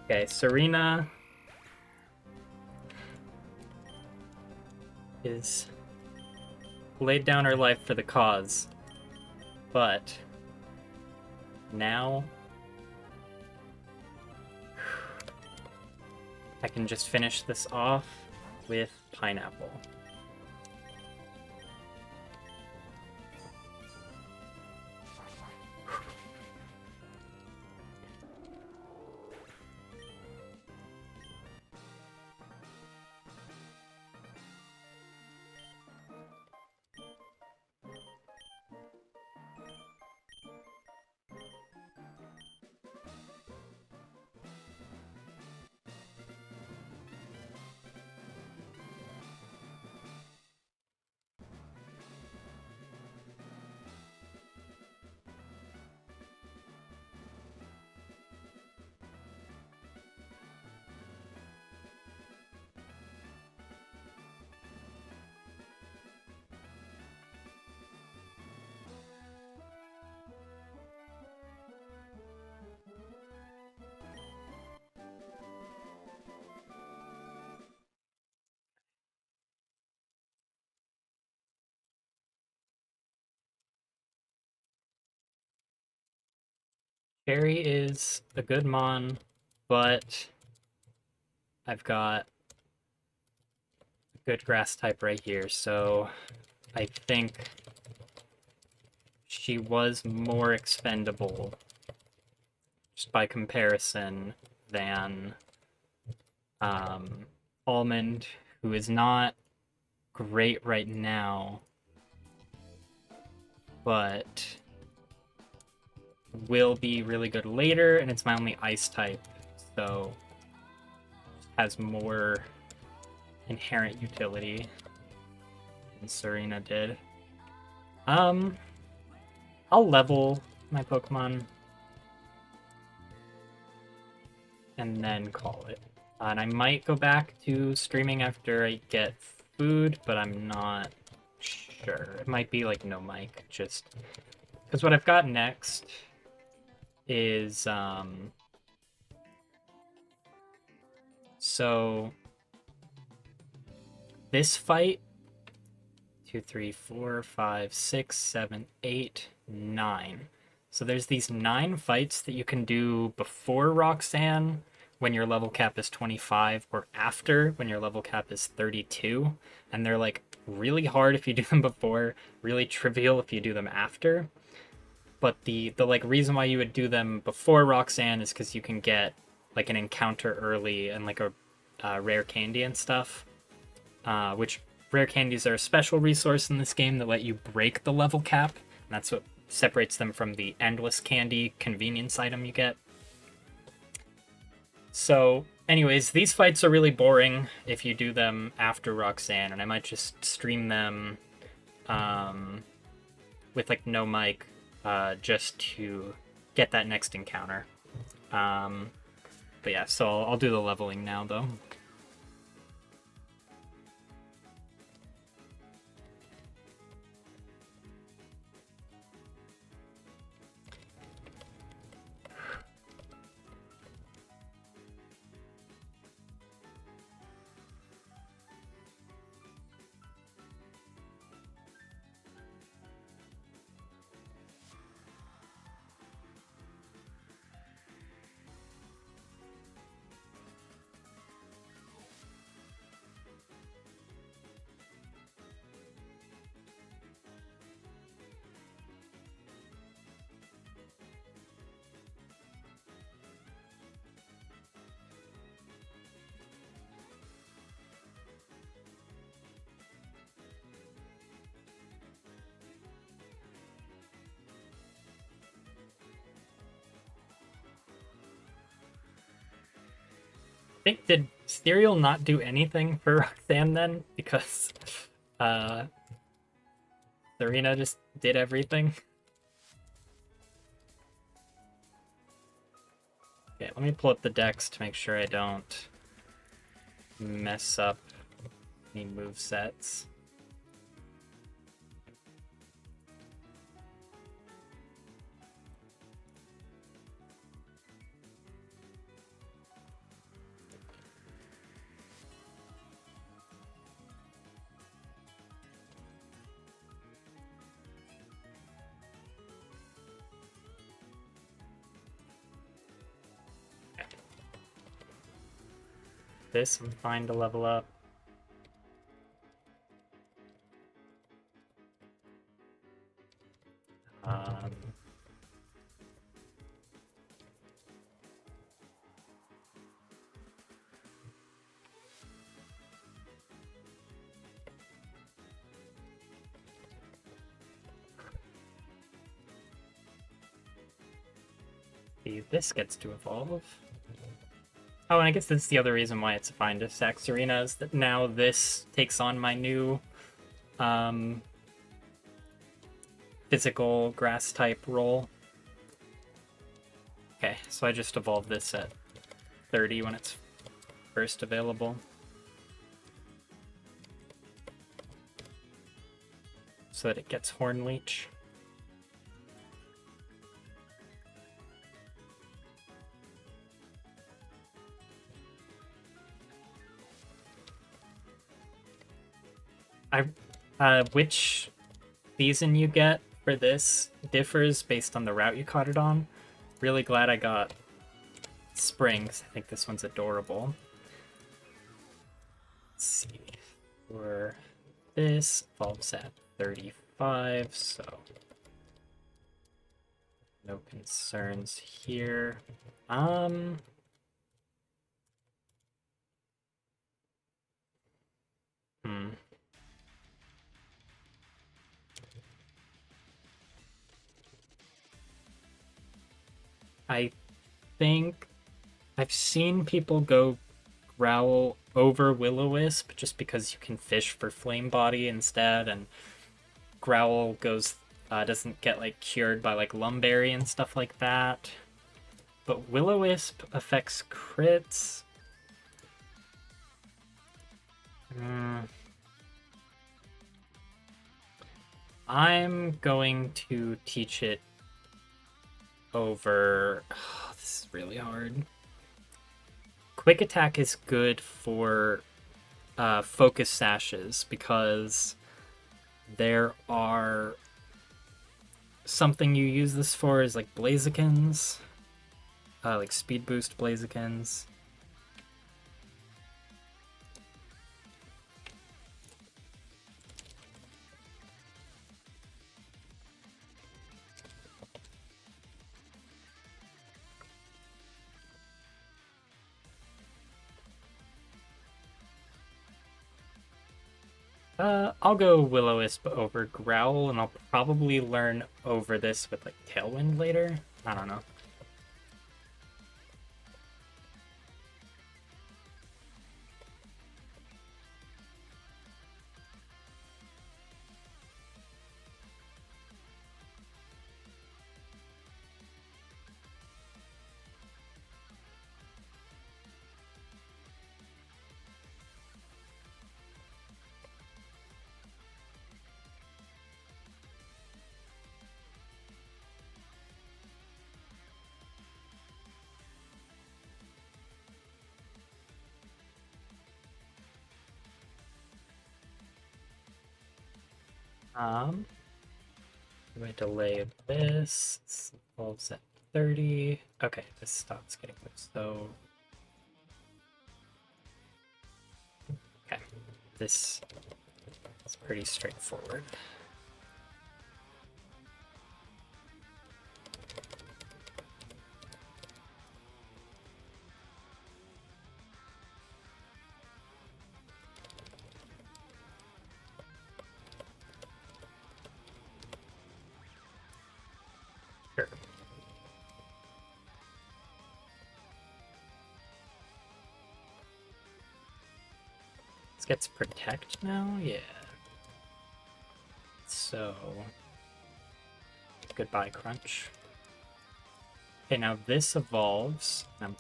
Okay, Serena is laid down her life for the cause, but now I can just finish this off with Pineapple. Fairy is a good mon, but I've got a good grass type right here, so I think she was more expendable just by comparison than Almond, who is not great right now, but will be really good later, and it's my only ice type, so has more inherent utility than Serena did. I'll level my Pokemon and then call it. And I might go back to streaming after I get food, but I'm not sure. It might be like no mic, just because what I've got next is so this fight 2, 3, 4, 5, 6, 7, 8, 9. So there's these 9 fights that you can do before Roxanne when your level cap is 25, or after when your level cap is 32. And they're like really hard if you do them before, really trivial if you do them after. But the like reason why you would do them before Roxanne is because you can get like an encounter early and like a rare candy and stuff. Which rare candies are a special resource in this game that let you break the level cap. And that's what separates them from the endless candy convenience item you get. So, anyways, these fights are really boring if you do them after Roxanne, and I might just stream them with like no mic just to get that next encounter. But yeah, so I'll do the leveling now though. Think did Serial not do anything for Roxanne then? Because Serena just did everything. Okay, let me pull up the decks to make sure I don't mess up any move sets. This I'm fine to level up. Um, this gets to evolve. Oh, and I guess that's the other reason why it's fine to sack Serena, is that now this takes on my new physical grass type role. Okay, so I just evolved this at 30 when it's first available. So that it gets Horn Leech. Which season you get for this differs based on the route you caught it on. Really glad I got Spring, 'cause I think this one's adorable. Let's see. For this, evolves at 35, so no concerns here. I think I've seen people go Growl over Will-O-Wisp just because you can fish for Flame Body instead, and Growl goes doesn't get like cured by like Lumberry and stuff like that. But Will-O-Wisp affects crits. I'm going to teach it over. Oh, this is really hard. Quick Attack is good for focus sashes because there are something you use this for is like Blazikins, like speed boost Blazikins. I'll go Will-O-Wisp over Growl, and I'll probably learn over this with like Tailwind later. I don't know. Do I delay this? This evolves at 30. Okay, this stops getting loose. So, okay, this is pretty straightforward. Sure. This gets protect now? Yeah. So, goodbye, Crunch. Okay, now this evolves. I'm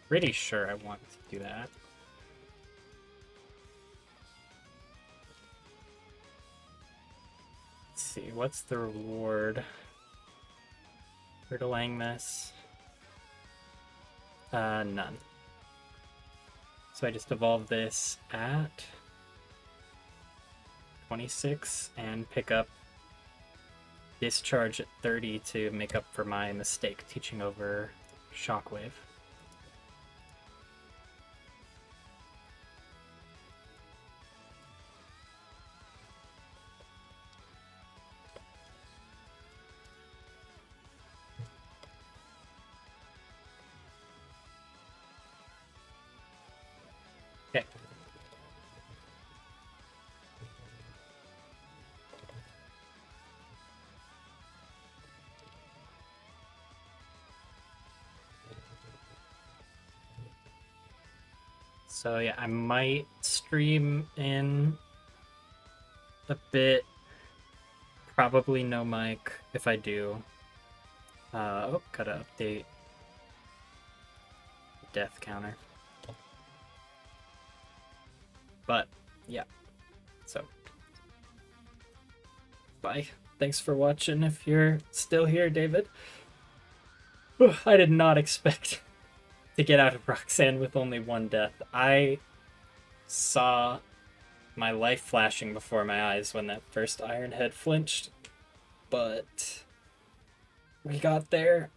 pretty sure I want to do that. Let's see, what's the reward for delaying this? None. So I just evolve this at 26 and pick up Discharge at 30 to make up for my mistake teaching over Shockwave. Okay. So yeah, I might stream in a bit. Probably no mic if I do. Oh, gotta update death counter. But yeah, so bye. Thanks for watching if you're still here, David. I did not expect to get out of Roxanne with only one death. I saw my life flashing before my eyes when that first Iron Head flinched, but we got there.